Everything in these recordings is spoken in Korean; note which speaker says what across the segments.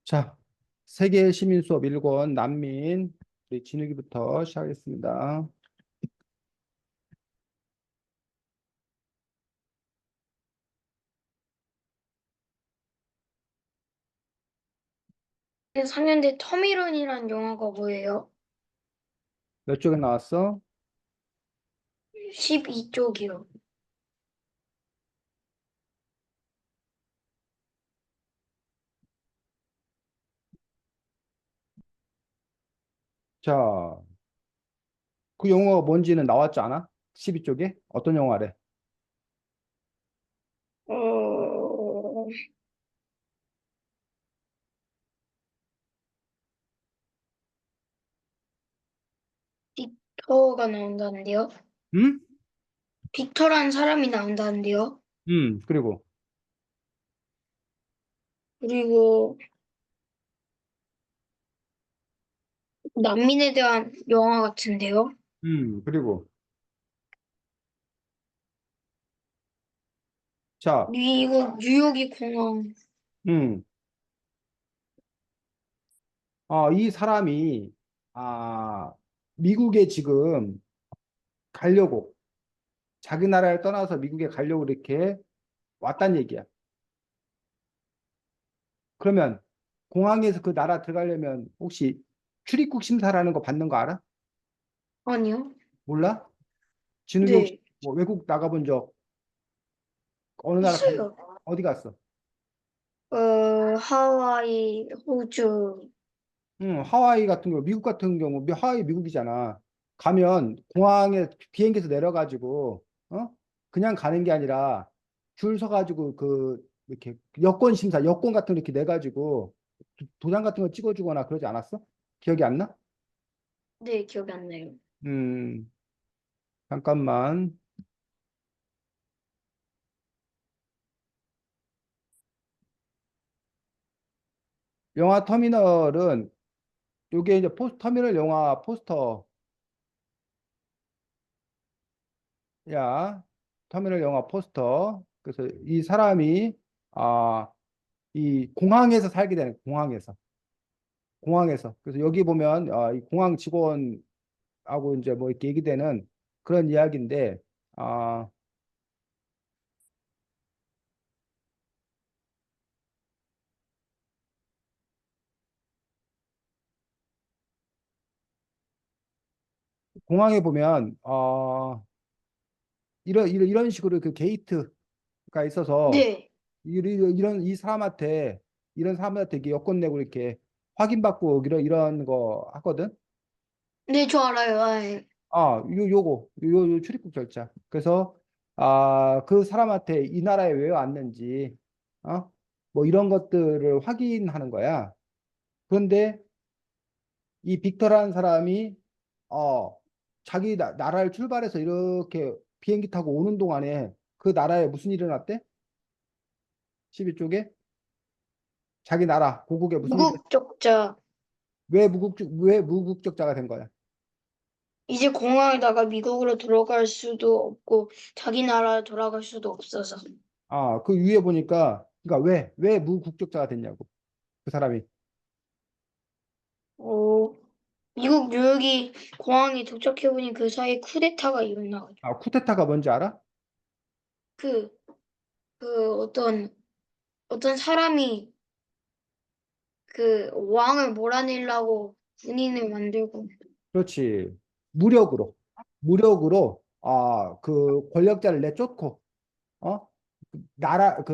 Speaker 1: 자, 세계 시민 수업 1권 난민 우리 진욱이부터 시작하겠습니다.
Speaker 2: 상년대 터미런이란 영화가 뭐예요?
Speaker 1: 몇 쪽에 나왔어?
Speaker 2: 12쪽이요.
Speaker 1: 자, 그 영어가 뭔지는 나왔지 않아? 12쪽에? 어떤 영화래?
Speaker 2: 어, 빅터가 나온다는데요?
Speaker 1: 응?
Speaker 2: 빅터란 사람이 나온다는데요?
Speaker 1: 그리고,
Speaker 2: 그리고 난민에 대한 영화 같은데요?
Speaker 1: 그리고. 자,
Speaker 2: 미국 뉴욕이 공항.
Speaker 1: 음, 이 사람이, 아, 미국에 지금 가려고, 자기 나라를 떠나서 미국에 가려고 이렇게 왔단 얘기야. 그러면 공항에서 그 나라 들어가려면 혹시 출입국 심사라는 거 받는 거 알아?
Speaker 2: 아니요?
Speaker 1: 몰라? 진욱이 혹시
Speaker 2: 네,
Speaker 1: 뭐 외국 나가본 적 어느 나라
Speaker 2: 있어요.
Speaker 1: 어디 갔어?
Speaker 2: 하와이, 호주.
Speaker 1: 응, 하와이 같은 경우, 미국 같은 경우, 하와이 미국이잖아. 가면 공항에 비행기에서 내려가지고, 그냥 가는 게 아니라 줄 서가지고 이렇게 여권 심사, 여권 같은 거 이렇게 내가지고 도장 같은 거 찍어주거나 그러지 않았어? 기억이 안 나?
Speaker 2: 네, 기억이 안 나요.
Speaker 1: 음, 잠깐만. 영화 터미널은 요게 이제 터미널 영화 포스터 야, 터미널 영화 포스터. 그래서 이 사람이, 아, 이 공항에서 살게 되는, 공항에서. 공항에서. 그래서 여기 보면, 이 공항 직원하고 이제 뭐 이렇게 얘기되는 그런 이야기인데, 아, 공항에 보면, 이런 식으로 그 게이트가 있어서,
Speaker 2: 네,
Speaker 1: 이 사람한테, 이런 사람한테 이렇게 여권 내고 이렇게 확인받고 이런 거 하거든?
Speaker 2: 네, 저 알아요. 아, 예.
Speaker 1: 요 출입국 절차. 그래서, 그 사람한테 이 나라에 왜 왔는지, 뭐 이런 것들을 확인하는 거야. 그런데 이 빅터라는 사람이, 어, 자기 나라를 출발해서 이렇게 비행기 타고 오는 동안에 그 나라에 무슨 일이 일어났대? 12쪽에? 자기 나라, 고국에 무슨 일이,
Speaker 2: 무국적자.
Speaker 1: 왜 무국적자가 된 거야?
Speaker 2: 이제 공항에다가 미국으로 들어갈 수도 없고 자기 나라 돌아갈 수도 없어서.
Speaker 1: 그 위에 보니까, 그러니까 왜 무국적자가 됐냐고. 그 사람이.
Speaker 2: 어, 미국 뉴욕이 공항에 도착해보니 그 사이에 쿠데타가 일어나가지고
Speaker 1: 쿠데타가 뭔지 알아?
Speaker 2: 그, 어떤 사람이 그 왕을 몰아내려고 군인을 만들고.
Speaker 1: 그렇지. 무력으로, 그 권력자를 내쫓고, 어?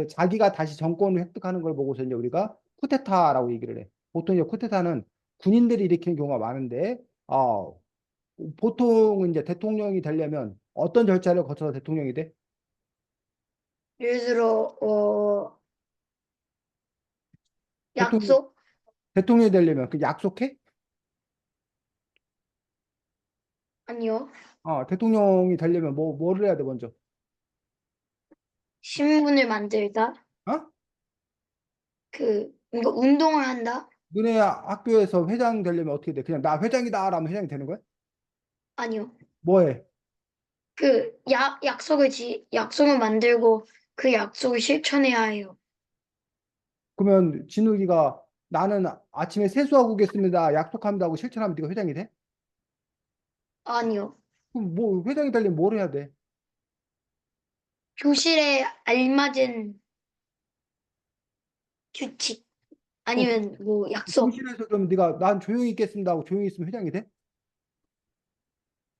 Speaker 1: 자기가 다시 정권을 획득하는 걸 보고서 이제 우리가 쿠데타라고 얘기를 해. 보통 이제 쿠데타는 군인들이 일으키는 경우가 많은데, 보통 이제 대통령이 되려면 어떤 절차를 거쳐서 대통령이 돼?
Speaker 2: 예를 들어,
Speaker 1: 대통령,
Speaker 2: 약속?
Speaker 1: 대통령이 되려면 그 약속해?
Speaker 2: 아니요.
Speaker 1: 대통령이 되려면 뭐를 해야 돼, 먼저?
Speaker 2: 신분을 만들다?
Speaker 1: 어?
Speaker 2: 이거 운동을 한다?
Speaker 1: 너네 학교에서 회장 되려면 어떻게 돼? 그냥 나 회장이다 라면 회장이 되는 거야?
Speaker 2: 아니요.
Speaker 1: 뭐 해?
Speaker 2: 약속을 만들고 그 약속을 실천해야 해요.
Speaker 1: 그러면 진욱이가 나는 아침에 세수하고 오겠습니다. 약속합니다 하고 실천하면 네가 회장이 돼?
Speaker 2: 아니요.
Speaker 1: 그럼 뭐 회장이 되려면 뭘 해야 돼?
Speaker 2: 교실에 알맞은 규칙
Speaker 1: 그럼
Speaker 2: 아니면 뭐 약속
Speaker 1: 교실에서 그럼 네가 난 조용히 있겠습니다 하고 조용히 있으면 회장이 돼?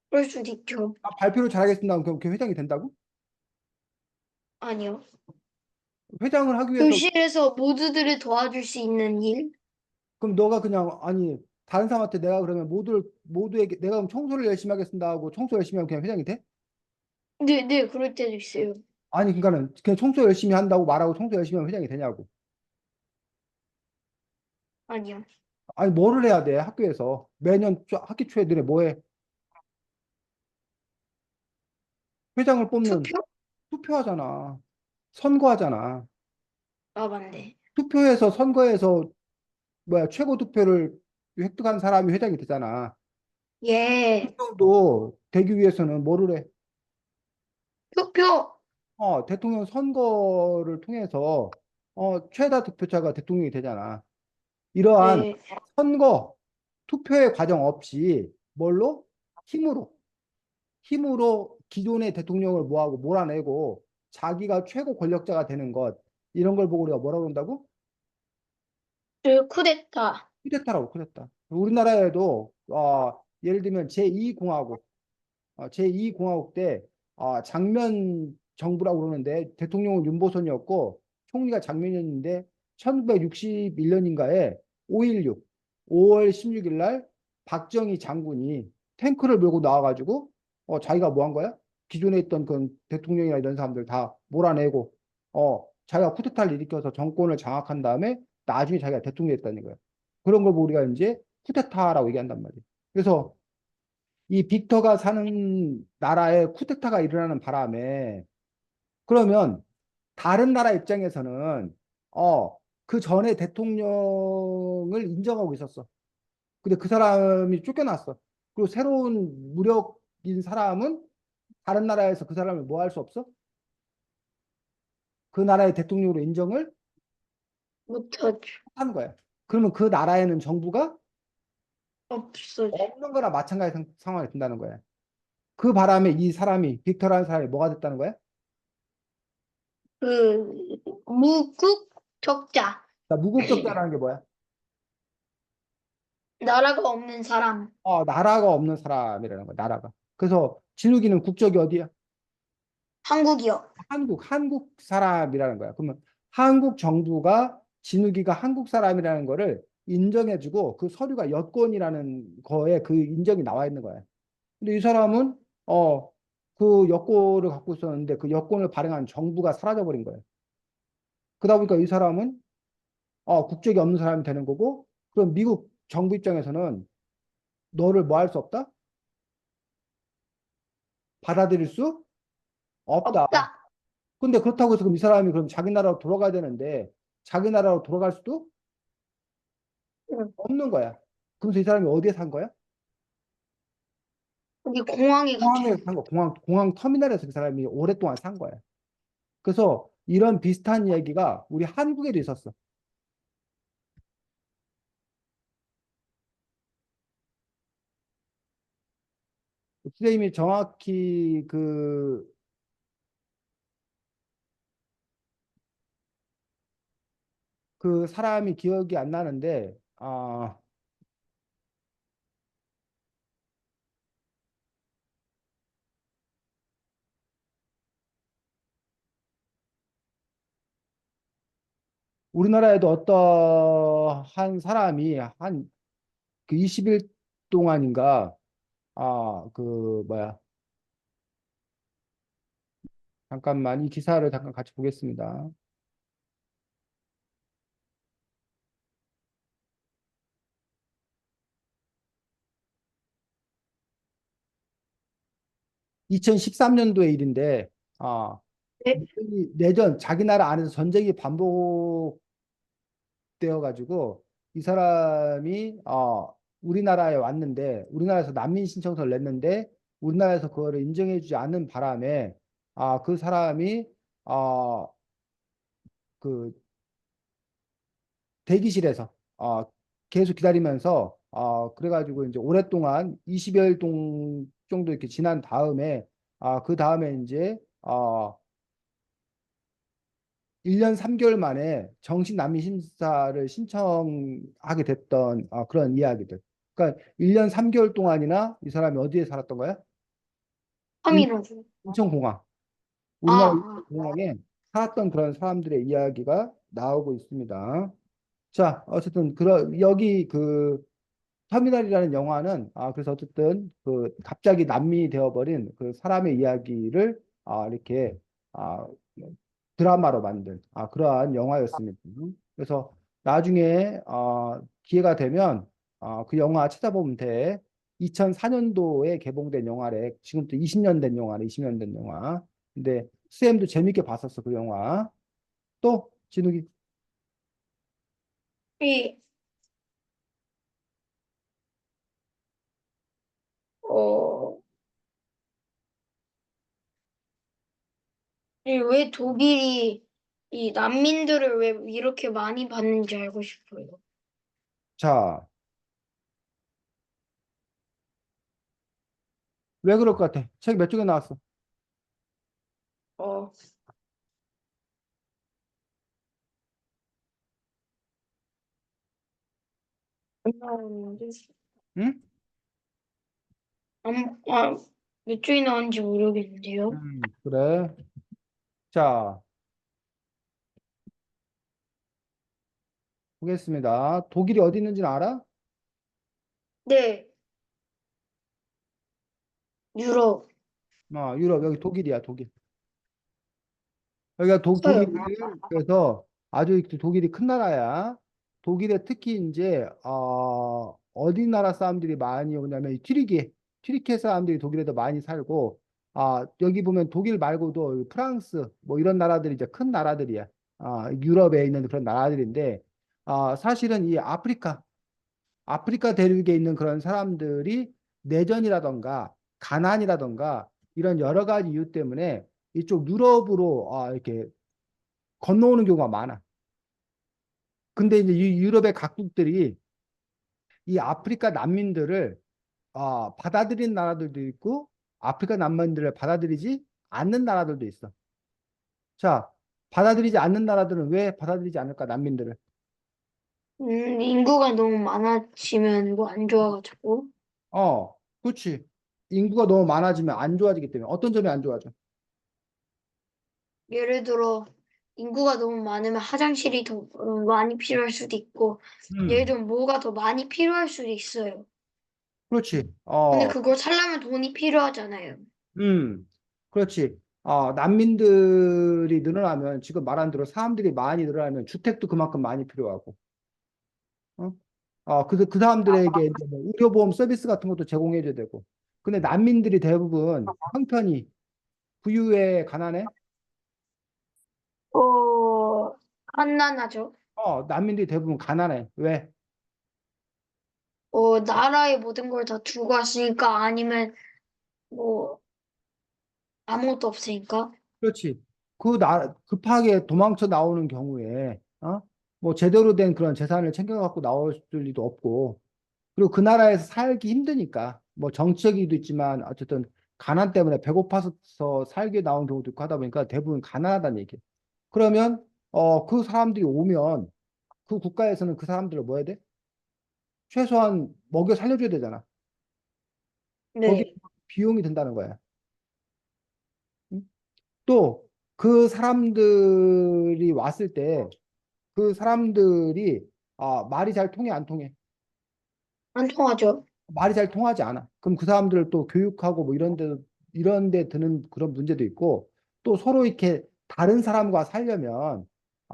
Speaker 2: 그럴 수도 있죠.
Speaker 1: 아, 발표를 잘하겠습니다 하면 그럼 그 회장이 된다고?
Speaker 2: 아니요.
Speaker 1: 회장을 하기 위해서
Speaker 2: 교실에서 모두들을 도와줄 수 있는 일?
Speaker 1: 그럼 너가 그냥 아니 다른 사람한테 내가 그러면 모두에게 내가 그럼 청소를 열심히 하겠습니다 하고 청소 열심히 하면 그냥 회장이 돼?
Speaker 2: 네, 네, 그럴 때도 있어요.
Speaker 1: 아니 그러니까는 그냥 청소 열심히 한다고 말하고 청소 열심히 하면 회장이 되냐고.
Speaker 2: 아니요.
Speaker 1: 아니 뭐를 해야 돼 학교에서 매년 학기 초에 너네 뭐 해? 회장을 뽑는
Speaker 2: 투표?
Speaker 1: 투표하잖아. 선거하잖아.
Speaker 2: 아, 맞네.
Speaker 1: 투표해서 선거에서 뭐야 최고 투표를 획득한 사람이 회장이 되잖아.
Speaker 2: 예.
Speaker 1: 대통령도 되기 위해서는 뭐를 해?
Speaker 2: 투표!
Speaker 1: 대통령 선거를 통해서 최다 득표자가 대통령이 되잖아. 이러한
Speaker 2: 네.
Speaker 1: 선거, 투표의 과정 없이 뭘로? 힘으로, 힘으로 기존의 대통령을 뭐하고 몰아내고 자기가 최고 권력자가 되는 것, 이런 걸 보고 우리가 뭐라고 한다고?
Speaker 2: 그 쿠데타.
Speaker 1: 쿠데타라고, 쿠데타. 우리나라에도 예를 들면 제2공화국, 제2공화국 때 장면 정부라고 그러는데 대통령은 윤보선이었고 총리가 장면이었는데 1961년인가에 5.16, 5월 16일 날 박정희 장군이 탱크를 몰고 나와가지고 자기가 뭐 한 거야? 기존에 있던 그 대통령이나 이런 사람들 다 몰아내고 자기가 쿠데타를 일으켜서 정권을 장악한 다음에 나중에 자기가 대통령이 됐다는 거야. 그런 걸 보고 우리가 이제 쿠데타라고 얘기한단 말이야. 그래서 이 빅터가 사는 나라에 쿠데타가 일어나는 바람에 그러면 다른 나라 입장에서는 그 전에 대통령을 인정하고 있었어. 근데 그 사람이 쫓겨났어. 그리고 새로운 무력인 사람은 다른 나라에서 그 사람을 뭐 할 수 없어? 그 나라의 대통령으로 인정을
Speaker 2: 못하죠.
Speaker 1: 하는 거야. 그러면 그 나라에는 정부가
Speaker 2: 없어져.
Speaker 1: 없는 거나 마찬가지 상황이 된다는 거야. 그 바람에 이 사람이 빅터라는 사람이 뭐가 됐다는 거야?
Speaker 2: 그, 무국적자.
Speaker 1: 자, 무국적자라는 게 뭐야?
Speaker 2: 나라가 없는 사람.
Speaker 1: 나라가 없는 사람이라는 거야, 나라가. 그래서 진욱이는 국적이 어디야?
Speaker 2: 한국이요.
Speaker 1: 한국 사람이라는 거야. 그러면 한국 정부가 진욱이가 한국 사람이라는 거를 인정해주고 그 서류가 여권이라는 거에 그 인정이 나와 있는 거야. 근데 이 사람은 그 여권을 갖고 있었는데 그 여권을 발행한 정부가 사라져버린 거야. 그러다 보니까 이 사람은 국적이 없는 사람이 되는 거고 그럼 미국 정부 입장에서는 너를 뭐 할 수 없다? 받아들일 수 없다.
Speaker 2: 없다.
Speaker 1: 근데 그렇다고 해서 그럼 이 사람이 그럼 자기 나라로 돌아가야 되는데 자기 나라로 돌아갈 수도
Speaker 2: 응.
Speaker 1: 없는 거야. 그래서 이 사람이 어디에 산 거야?
Speaker 2: 여기 공항에
Speaker 1: 공항에
Speaker 2: 갇혀요.
Speaker 1: 산 거, 공항 터미널에서 그 사람이 오랫동안 산 거야. 그래서 이런 비슷한 이야기가 우리 한국에도 있었어. 선생님이 정확히 그 사람이 기억이 안 나는데, 우리나라에도 어떠한 사람이 한 그 20일 동안인가, 뭐야, 잠깐만 이 기사를 잠깐 같이 보겠습니다. 2013년도의 일인데, 아,
Speaker 2: 네.
Speaker 1: 내전, 자기 나라 안에서 전쟁이 반복되어 가지고 이 사람이 우리나라에 왔는데 우리나라에서 난민 신청서를 냈는데 우리나라에서 그거를 인정해주지 않는 바람에 그 사람이 아, 그 대기실에서 계속 기다리면서 그래가지고 이제 오랫동안 20여일 정도 이렇게 지난 다음에 그 다음에 이제 1년 3개월 만에 정식 난민 심사를 신청하게 됐던 그런 이야기들. 그러니까 1년 3개월 동안이나 이 사람이 어디에 살았던 거야? 인,
Speaker 2: 함이라고.
Speaker 1: 인천공항.
Speaker 2: 아,
Speaker 1: 우리나라
Speaker 2: 아.
Speaker 1: 인천공항에 살았던 그런 사람들의 이야기가 나오고 있습니다. 자, 어쨌든 여기 그 터미널이라는 영화는 그래서 어쨌든 그 갑자기 난민이 되어버린 그 사람의 이야기를 이렇게 아, 드라마로 만든 그러한 영화였습니다. 그래서 나중에 기회가 되면 그 영화 찾아보면 돼. 2004년도에 개봉된 영화래. 지금부터 20년 된 영화래. 20년 된 영화. 근데 쌤도 재밌게 봤었어 그 영화. 또 진욱이.
Speaker 2: 이, 어, 왜 독일이 이 난민들을 왜 이렇게 많이 받는지 알고 싶어요.
Speaker 1: 자, 왜 그럴 것 같아? 책 몇 쪽에 나왔어?
Speaker 2: 어, 안 나오는데.
Speaker 1: 응?
Speaker 2: 몇 쪽이 나오는지 모르겠는데요.
Speaker 1: 그래. 자, 보겠습니다. 독일이 어디 있는지는 알아?
Speaker 2: 네, 유럽.
Speaker 1: 유럽, 여기 독일이야, 독일. 여기가 독일이,
Speaker 2: 서요.
Speaker 1: 그래서 아주 독일이 큰 나라야. 독일에 특히 이제, 어디 나라 사람들이 많이 오냐면, 이 튀르키예 사람들이 독일에 더 많이 살고, 여기 보면 독일 말고도 프랑스, 뭐 이런 나라들이 이제 큰 나라들이야. 유럽에 있는 그런 나라들인데, 사실은 이 아프리카 대륙에 있는 그런 사람들이 내전이라던가 가난이라던가 이런 여러 가지 이유 때문에 이쪽 유럽으로 이렇게 건너오는 경우가 많아. 근데 이제 유럽의 각국들이 이 아프리카 난민들을 받아들인 나라들도 있고 아프리카 난민들을 받아들이지 않는 나라들도 있어. 자, 받아들이지 않는 나라들은 왜 받아들이지 않을까, 난민들을?
Speaker 2: 인구가 너무 많아지면 뭐 안 좋아가지고.
Speaker 1: 그렇지. 인구가 너무 많아지면 안 좋아지기 때문에 어떤 점이 안 좋아져?
Speaker 2: 예를 들어, 인구가 너무 많으면 화장실이 더 많이 필요할 수도 있고, 예를
Speaker 1: 음.
Speaker 2: 들면 뭐가 더 많이 필요할 수도 있어요.
Speaker 1: 그렇지.
Speaker 2: 근데 그걸 살려면 돈이 필요하잖아요.
Speaker 1: 음, 그렇지. 난민들이 늘어나면 지금 말한 대로 사람들이 많이 늘어나면 주택도 그만큼 많이 필요하고, 어? 그 사람들에게 이제 뭐 의료보험 서비스 같은 것도 제공해줘야 되고. 근데 난민들이 대부분 형편이 부유해, 가난해?
Speaker 2: 어, 갓난하죠.
Speaker 1: 난민들이 대부분 가난해. 왜?
Speaker 2: 나라의 모든 걸 다 두고 왔으니까 아니면 뭐 아무것도 없으니까.
Speaker 1: 그렇지. 급하게 도망쳐 나오는 경우에, 뭐 제대로 된 그런 재산을 챙겨갖고 나올 리도 없고, 그리고 그 나라에서 살기 힘드니까 뭐 정치적이도 있지만 어쨌든 가난 때문에 배고파서 살게 나온 경우도 있고 하다 보니까 대부분 가난하다는 얘기예요. 그러면 그 사람들이 오면 그 국가에서는 그 사람들을 뭐 해야 돼? 최소한 먹여 살려줘야 되잖아. 거기
Speaker 2: 네.
Speaker 1: 비용이 든다는 거야. 또 그 사람들이 왔을 때 그 사람들이 말이 잘 통해 안 통해?
Speaker 2: 안 통하죠.
Speaker 1: 말이 잘 통하지 않아. 그럼 그 사람들을 또 교육하고 뭐 이런 데 드는 그런 문제도 있고 또 서로 이렇게 다른 사람과 살려면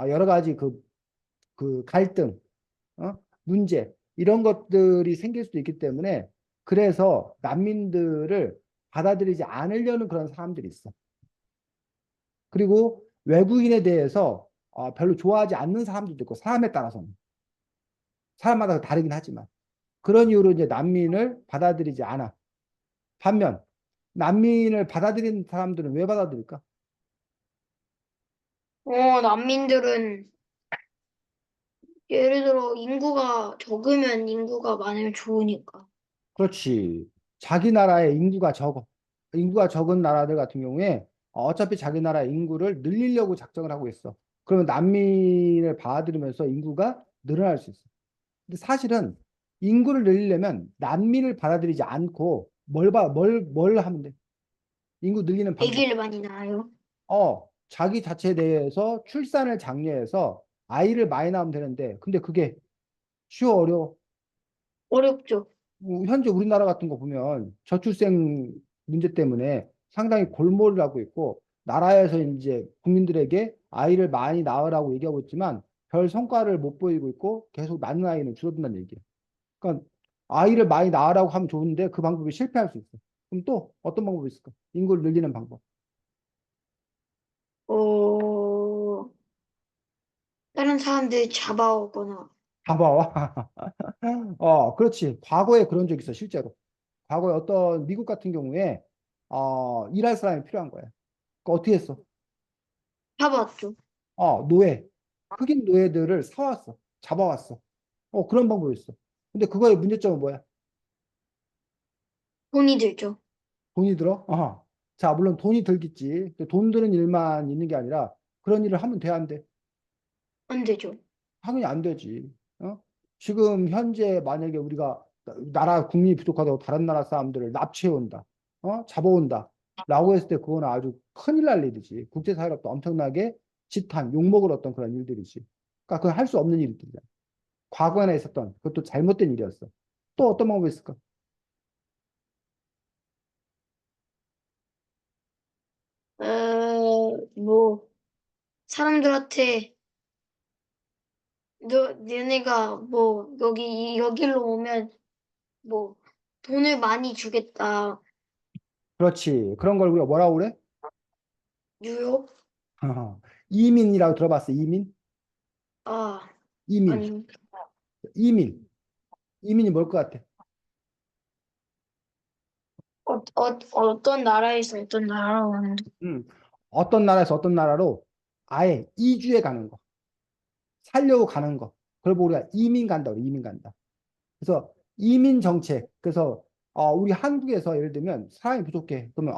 Speaker 1: 여러 가지 그 갈등, 문제 이런 것들이 생길 수도 있기 때문에 그래서 난민들을 받아들이지 않으려는 그런 사람들이 있어. 그리고 외국인에 대해서 별로 좋아하지 않는 사람들도 있고 사람에 따라서는 사람마다 다르긴 하지만 그런 이유로 이제 난민을 받아들이지 않아. 반면 난민을 받아들이는 사람들은 왜 받아들일까?
Speaker 2: 난민들은 예를 들어 인구가 적으면 인구가 많으면 좋으니까.
Speaker 1: 그렇지. 자기 나라의 인구가 적어. 인구가 적은 나라들 같은 경우에 어차피 자기 나라 인구를 늘리려고 작정을 하고 있어. 그러면 난민을 받아들이면서 인구가 늘어날 수 있어. 근데 사실은 인구를 늘리려면 난민을 받아들이지 않고 뭘 하면 돼? 인구 늘리는 방법.
Speaker 2: 아기를 많이 낳아요.
Speaker 1: 자기 자체에 대해서 출산을 장려해서 아이를 많이 낳으면 되는데, 근데 그게 쉬워, 어려워?
Speaker 2: 어렵죠.
Speaker 1: 현재 우리나라 같은 거 보면 저출생 문제 때문에 상당히 골몰을 하고 있고, 나라에서 이제 국민들에게 아이를 많이 낳으라고 얘기하고 있지만 별 성과를 못 보이고 있고 계속 낳는 아이는 줄어든다는 얘기예요. 그러니까 아이를 많이 낳으라고 하면 좋은데 그 방법이 실패할 수 있어. 그럼 또 어떤 방법이 있을까? 인구를 늘리는 방법.
Speaker 2: 어, 다른 사람들 잡아오거나.
Speaker 1: 봐봐. 그렇지. 과거에 그런 적 있어, 실제로. 과거에 어떤 미국 같은 경우에 일할 사람이 필요한 거야. 그 어떻게 했어?
Speaker 2: 잡았죠.
Speaker 1: 노예. 흑인 노예들을 사왔어. 잡아왔어. 그런 방법이 있어. 근데 그거의 문제점은 뭐야?
Speaker 2: 돈이 들죠.
Speaker 1: 돈이 들어? 자, 물론 돈이 들겠지. 근데 돈 드는 일만 있는 게 아니라 그런 일을 하면 돼, 안 돼?
Speaker 2: 안 되죠.
Speaker 1: 당연히 안 되지. 지금 현재 만약에 우리가 나라 국민이 부족하다고 다른 나라 사람들을 납치해온다. 잡아온다. 라고 했을 때 그거는 아주 큰일 날 일이지. 국제사회로부터 엄청나게 지탄, 욕먹을 어떤 그런 일들이지. 그러니까 그건 할 수 없는 일들이야. 과거에 있었던 그것도 잘못된 일이었어. 또 어떤 방법이 있을까?
Speaker 2: 뭐, 사람들한테, 너네가 뭐, 여기로 오면, 뭐, 돈을 많이 주겠다.
Speaker 1: 그렇지. 그런 걸 우리가 뭐라고 그래?
Speaker 2: 뉴욕?
Speaker 1: 이민이라고 들어봤어. 이민?
Speaker 2: 아,
Speaker 1: 이민.
Speaker 2: 아니,
Speaker 1: 이민. 이민이 뭘 것 같아?
Speaker 2: 어떤 나라에서 어떤 나라로 오는,
Speaker 1: 음. 어떤 나라에서 어떤 나라로 아예 이주해 가는 거. 살려고 가는 거. 그걸 보고 우리가 이민 간다. 이민 간다. 그래서 이민 정책. 그래서 우리 한국에서 예를 들면 사람이 부족해. 그러면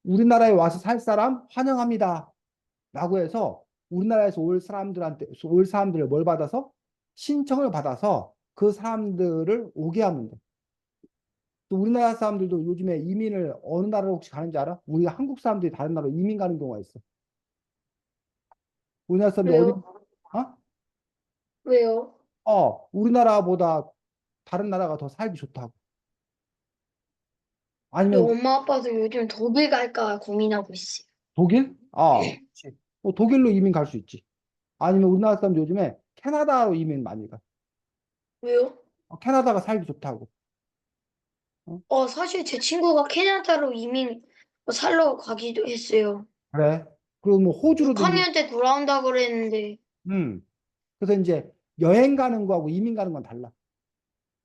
Speaker 1: 우리나라에 와서 살 사람 환영합니다. 라고 해서 우리나라에서 올 사람들을 뭘 받아서 신청을 받아서 그 사람들을 오게 하면 돼. 또 우리나라 사람들도 요즘에 이민을 어느 나라로 혹시 가는지 알아? 우리 한국 사람들이 다른 나라로 이민 가는 경우가 있어. 우리나라 사람들 어디,
Speaker 2: 왜요?
Speaker 1: 어?
Speaker 2: 왜요?
Speaker 1: 우리나라보다 다른 나라가 더 살기 좋다고.
Speaker 2: 우리
Speaker 1: 아니면
Speaker 2: 엄마 아빠도 요즘 독일 갈까 고민하고 있어요.
Speaker 1: 독일? 그렇지. 독일로 이민 갈 수 있지. 아니면 우리나라 사람들 요즘에 캐나다로 이민 많이 가.
Speaker 2: 왜요?
Speaker 1: 캐나다가 살기 좋다고. 어?
Speaker 2: 사실 제 친구가 캐나다로 이민 살러 가기도 했어요.
Speaker 1: 그래. 그리고 뭐 호주로도 이민.
Speaker 2: 6학년 때 돌아온다 그랬는데,
Speaker 1: 음. 그래서 이제 여행 가는 거하고 이민 가는 건 달라.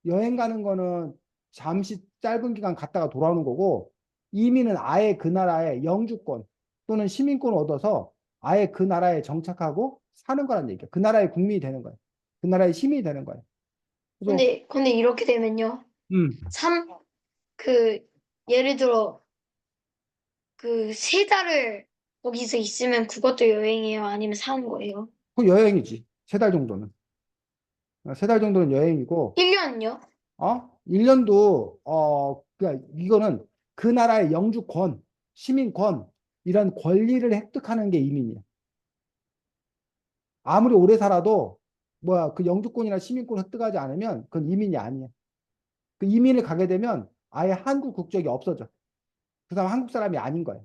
Speaker 1: 여행 가는 거는 잠시 짧은 기간 갔다가 돌아오는 거고, 이민은 아예 그 나라의 영주권 또는 시민권을 얻어서 아예 그 나라에 정착하고 사는 거란 얘기야. 그 나라의 국민이 되는 거야. 그 나라의 시민이 되는 거야. 그래서,
Speaker 2: 근데 이렇게 되면요.
Speaker 1: 음,
Speaker 2: 삼, 그, 예를 들어, 그, 3달을 거기서 있으면 그것도 여행이에요? 아니면 사는 거예요?
Speaker 1: 그 여행이지. 3달 정도는. 3달 정도는 여행이고,
Speaker 2: 1년요?
Speaker 1: 1년도, 그러니까 이거는 그 나라의 영주권, 시민권, 이런 권리를 획득하는 게 이민이야. 아무리 오래 살아도 그 영주권이나 시민권 획득하지 않으면 그건 이민이 아니야. 그 이민을 가게 되면 아예 한국 국적이 없어져. 그 사람 한국 사람이 아닌 거야.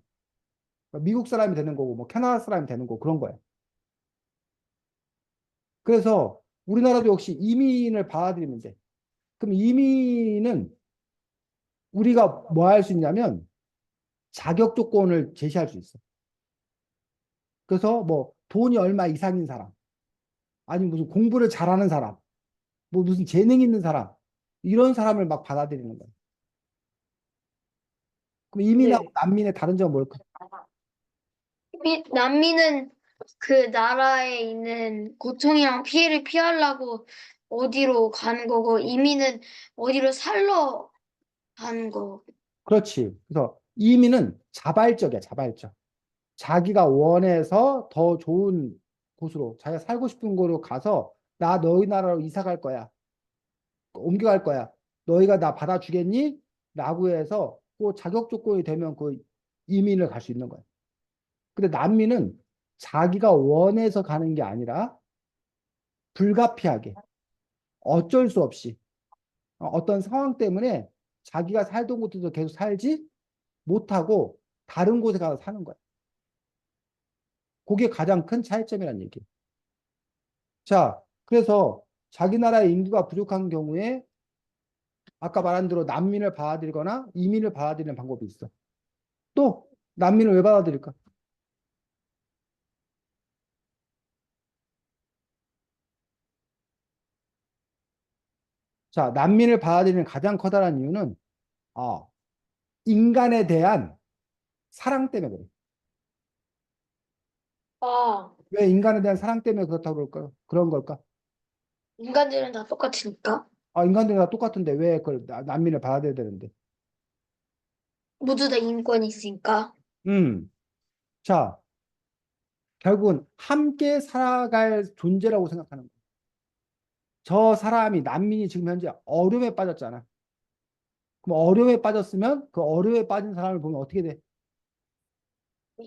Speaker 1: 그러니까 미국 사람이 되는 거고 뭐 캐나다 사람이 되는 거고 그런 거야. 그래서 우리나라도 역시 이민을 받아들이면 돼. 그럼 이민은 우리가 뭐 할 수 있냐면 자격 조건을 제시할 수 있어. 그래서 뭐 돈이 얼마 이상인 사람, 아니면 무슨 공부를 잘하는 사람, 뭐 무슨 재능 있는 사람, 이런 사람을 막 받아들이는 거야. 그럼 이민하고
Speaker 2: 네.
Speaker 1: 난민의 다른 점은 뭘까?
Speaker 2: 난민은 그 나라에 있는 고통이랑 피해를 피하려고 어디로 가는 거고, 이민은 어디로 살러 가는 거.
Speaker 1: 그렇지. 그래서 이민은 자발적이야, 자발적. 자기가 원해서 더 좋은 곳으로, 자기가 살고 싶은 곳으로 가서 나 너희 나라로 이사 갈 거야. 옮겨갈 거야. 너희가 나 받아주겠니? 라고 해서 그 자격 조건이 되면 그 이민을 갈 수 있는 거야. 근데 난민은 자기가 원해서 가는 게 아니라 불가피하게 어쩔 수 없이 어떤 상황 때문에 자기가 살던 곳에서 계속 살지 못하고 다른 곳에 가서 사는 거야. 그게 가장 큰 차이점이라는 얘기. 자, 그래서 자기 나라의 인구가 부족한 경우에 아까 말한 대로 난민을 받아들이거나 이민을 받아들이는 방법이 있어. 또 난민을 왜 받아들일까? 자, 난민을 받아들이는 가장 커다란 이유는 인간에 대한 사랑 때문에 그래.
Speaker 2: 아,
Speaker 1: 왜 인간에 대한 사랑 때문에 그렇다고 그럴까? 그런 걸까?
Speaker 2: 인간들은 다 똑같으니까.
Speaker 1: 인간들이 다 똑같은데 왜 그걸 난민을 받아들여야 되는데?
Speaker 2: 모두 다 인권이 있으니까.
Speaker 1: 음, 자, 결국은 함께 살아갈 존재라고 생각하는 거야. 저 사람이 난민이 지금 현재 어려움에 빠졌잖아. 그럼 어려움에 빠졌으면 그 어려움에 빠진 사람을 보면 어떻게 돼?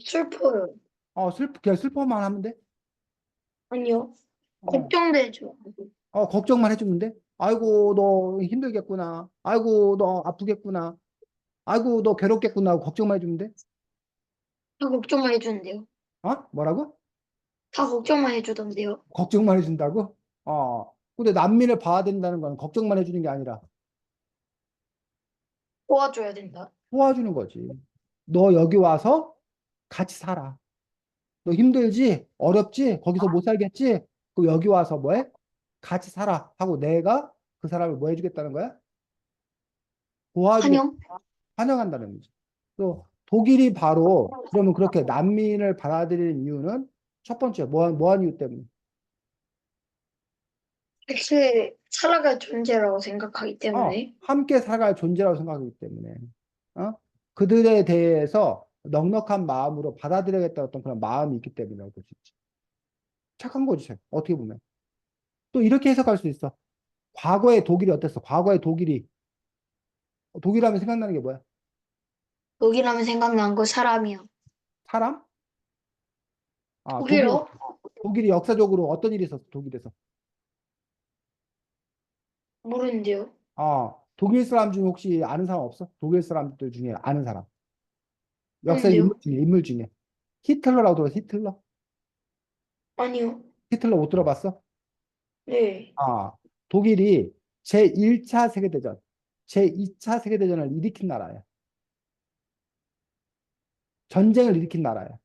Speaker 2: 슬퍼요.
Speaker 1: 그냥 슬퍼만 하면 돼?
Speaker 2: 아니요.
Speaker 1: 어,
Speaker 2: 걱정되죠.
Speaker 1: 걱정만 해주면 돼? 아이고, 너 힘들겠구나. 아이고, 너 아프겠구나. 아이고, 너 괴롭겠구나 하고 걱정만 해주면 돼?
Speaker 2: 다 걱정만 해주는데요.
Speaker 1: 뭐라고?
Speaker 2: 다 걱정만 해주던데요.
Speaker 1: 걱정만 해준다고? 근데 난민을 봐야 된다는 건 걱정만 해주는 게 아니라
Speaker 2: 도와줘야 된다.
Speaker 1: 도와주는 거지. 너 여기 와서 같이 살아. 너 힘들지? 어렵지? 거기서 못 살겠지? 그 여기 와서 뭐해? 같이 살아. 하고 내가 그 사람을 뭐 해주겠다는 거야? 도와주겠,
Speaker 2: 환영?
Speaker 1: 환영한다는 거지. 또 독일이 바로 그러면 그렇게 난민을 받아들이는 이유는 첫 번째, 뭐한 이유 때문에?
Speaker 2: 같이 살아갈 존재라고 생각하기 때문에.
Speaker 1: 함께 살아갈 존재라고 생각하기 때문에. 어? 그들에 대해서 넉넉한 마음으로 받아들여야겠다 어떤 그런 마음이 있기 때문이라고 볼 수 있지. 착한 거지, 어떻게 보면. 또 이렇게 해석할 수 있어. 과거의 독일이 어땠어? 과거의 독일 하면 생각나는 게 뭐야?
Speaker 2: 독일하면 생각난 거 사람이요.
Speaker 1: 사람? 독일,
Speaker 2: 독일어?
Speaker 1: 독일이 역사적으로 어떤 일이 있었어? 독일에서.
Speaker 2: 모르는데요.
Speaker 1: 독일 사람 중에 혹시 아는 사람 없어? 독일 사람들 중에 아는 사람. 역사
Speaker 2: 없는데요?
Speaker 1: 인물 중에. 히틀러라고 들었어, 히틀러?
Speaker 2: 아니요.
Speaker 1: 히틀러 못 들어봤어?
Speaker 2: 네.
Speaker 1: 아, 독일이 제1차 세계대전, 제2차 세계대전을 일으킨 나라야. 전쟁을 일으킨 나라야.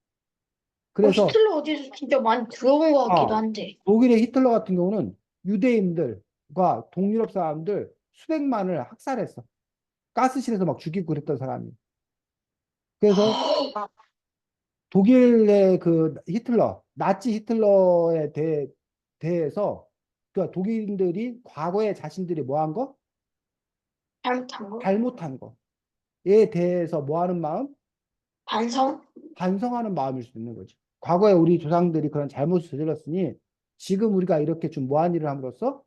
Speaker 1: 그래서
Speaker 2: 히틀러 어디서 진짜 많이 들어본 것 같기도
Speaker 1: 어,
Speaker 2: 한데.
Speaker 1: 독일의 히틀러 같은 경우는 유대인들과 동유럽 사람들 수백만을 학살했어. 가스실에서 막 죽이고 그랬던 사람이. 그래서 독일의 그 히틀러, 나치 히틀러에 대해서 그 독일인들이 과거에 자신들이 뭐 한 거?
Speaker 2: 잘못한 거?
Speaker 1: 잘못한 거에 대해서 뭐 하는 마음?
Speaker 2: 반성?
Speaker 1: 반성하는 마음일 수 있는 거지. 과거에 우리 조상들이 그런 잘못을 저질렀으니 지금 우리가 이렇게 좀 무한 일을 함으로써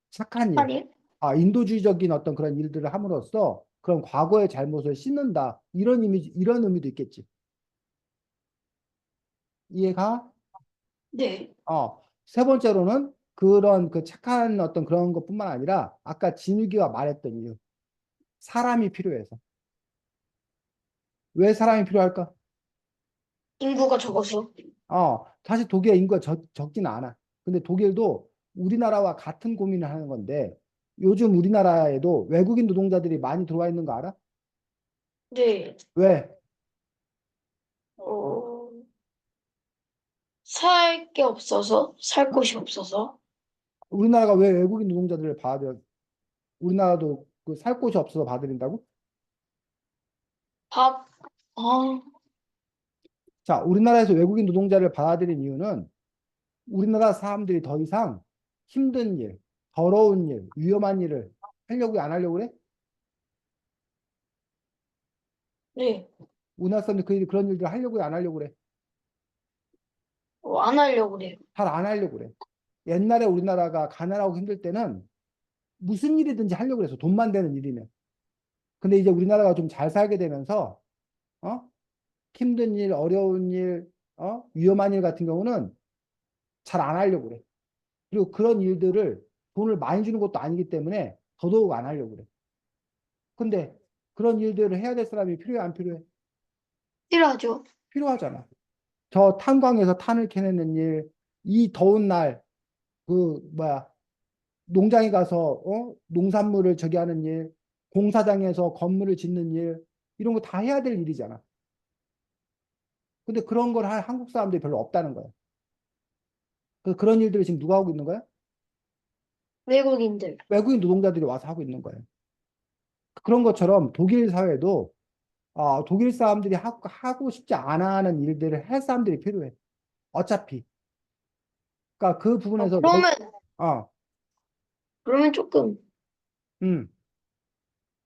Speaker 1: 착한 일,
Speaker 2: 아니?
Speaker 1: 인도주의적인 어떤 그런 일들을 함으로써 그런 과거의 잘못을 씻는다. 이런 이미지, 이런 의미도 있겠지. 이해가?
Speaker 2: 네.
Speaker 1: 세 번째로는 그런 그 착한 어떤 그런 것뿐만 아니라 아까 진욱이가 말했던 이유. 사람이 필요해서. 왜 사람이 필요할까?
Speaker 2: 인구가 적어서.
Speaker 1: 사실 독일의 인구가 적지는 않아. 근데 독일도 우리나라와 같은 고민을 하는 건데 요즘 우리나라에도 외국인 노동자들이 많이 들어와 있는 거 알아?
Speaker 2: 네.
Speaker 1: 왜?
Speaker 2: 어, 살 게 없어서? 살 곳이 없어서?
Speaker 1: 우리나라가 왜 외국인 노동자들을 받아들여? 우리나라도 그 살 곳이 없어서 받아들인다고?
Speaker 2: 밥, 아,
Speaker 1: 자, 우리나라에서 외국인 노동자를 받아들인 이유는 우리나라 사람들이 더 이상 힘든 일, 더러운 일, 위험한 일을 하려고 안 하려고 그래?
Speaker 2: 네.
Speaker 1: 우리나라 사람들이 그런 일들 하려고 안 하려고 그래?
Speaker 2: 안 하려고 그래요.
Speaker 1: 잘 안 하려고 그래. 옛날에 우리나라가 가난하고 힘들 때는 무슨 일이든지 하려고 그래서 돈만 되는 일이면. 근데 이제 우리나라가 좀 잘 살게 되면서 어? 힘든 일, 어려운 일, 위험한 일 같은 경우는 잘 안 하려고 그래. 그리고 그런 일들을 돈을 많이 주는 것도 아니기 때문에 더더욱 안 하려고 그래. 근데 그런 일들을 해야 될 사람이 필요해, 안 필요해?
Speaker 2: 싫어하죠.
Speaker 1: 필요하잖아. 저 탄광에서 탄을 캐내는 일, 이 더운 날, 그, 뭐야, 농장에 가서, 농산물을 저기 하는 일, 공사장에서 건물을 짓는 일, 이런 거 다 해야 될 일이잖아. 근데 그런 걸 할 한국 사람들이 별로 없다는 거야. 그런 일들을 지금 누가 하고 있는 거야?
Speaker 2: 외국인들.
Speaker 1: 외국인 노동자들이 와서 하고 있는 거예요. 그런 것처럼 독일 사회도 독일 사람들이 하고 싶지 않아 하는 일들을 할 사람들이 필요해. 어차피. 그러니까 그 부분에서
Speaker 2: 그러면,
Speaker 1: 어,
Speaker 2: 그러면 조금
Speaker 1: 음,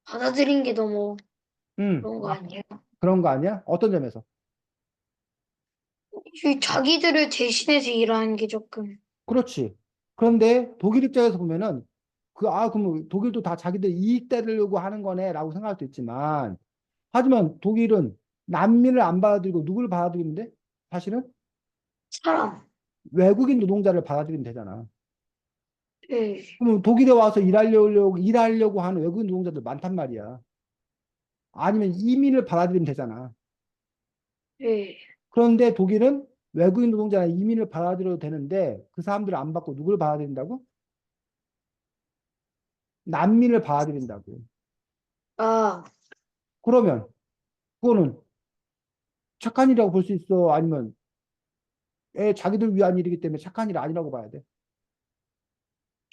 Speaker 2: 받아들인 게 너무
Speaker 1: 음,
Speaker 2: 그런 거 아니에요?
Speaker 1: 그런 거 아니야? 어떤 점에서?
Speaker 2: 이 자기들을 대신해서 일하는 게 조금.
Speaker 1: 그렇지. 그런데 독일 입장에서 보면은 그럼 독일도 다 자기들 이익 대려고 하는 거네라고 생각할 수 있지만 하지만 독일은 난민을 안 받아들이고 누굴 받아들이는데? 사실은
Speaker 2: 사람.
Speaker 1: 외국인 노동자를 받아들이면 되잖아.
Speaker 2: 예,
Speaker 1: 그럼 독일에 와서 일하려고 하는 외국인 노동자들 많단 말이야. 아니면 이민을 받아들이면 되잖아.
Speaker 2: 예.
Speaker 1: 그런데 독일은 외국인 노동자나 이민을 받아들여도 되는데 그 사람들을 안 받고 누굴 받아들인다고? 난민을 받아들인다고.
Speaker 2: 아,
Speaker 1: 그러면 그거는 착한 일이라고 볼 수 있어? 아니면 자기들 위한 일이기 때문에 착한 일 아니라고 봐야 돼?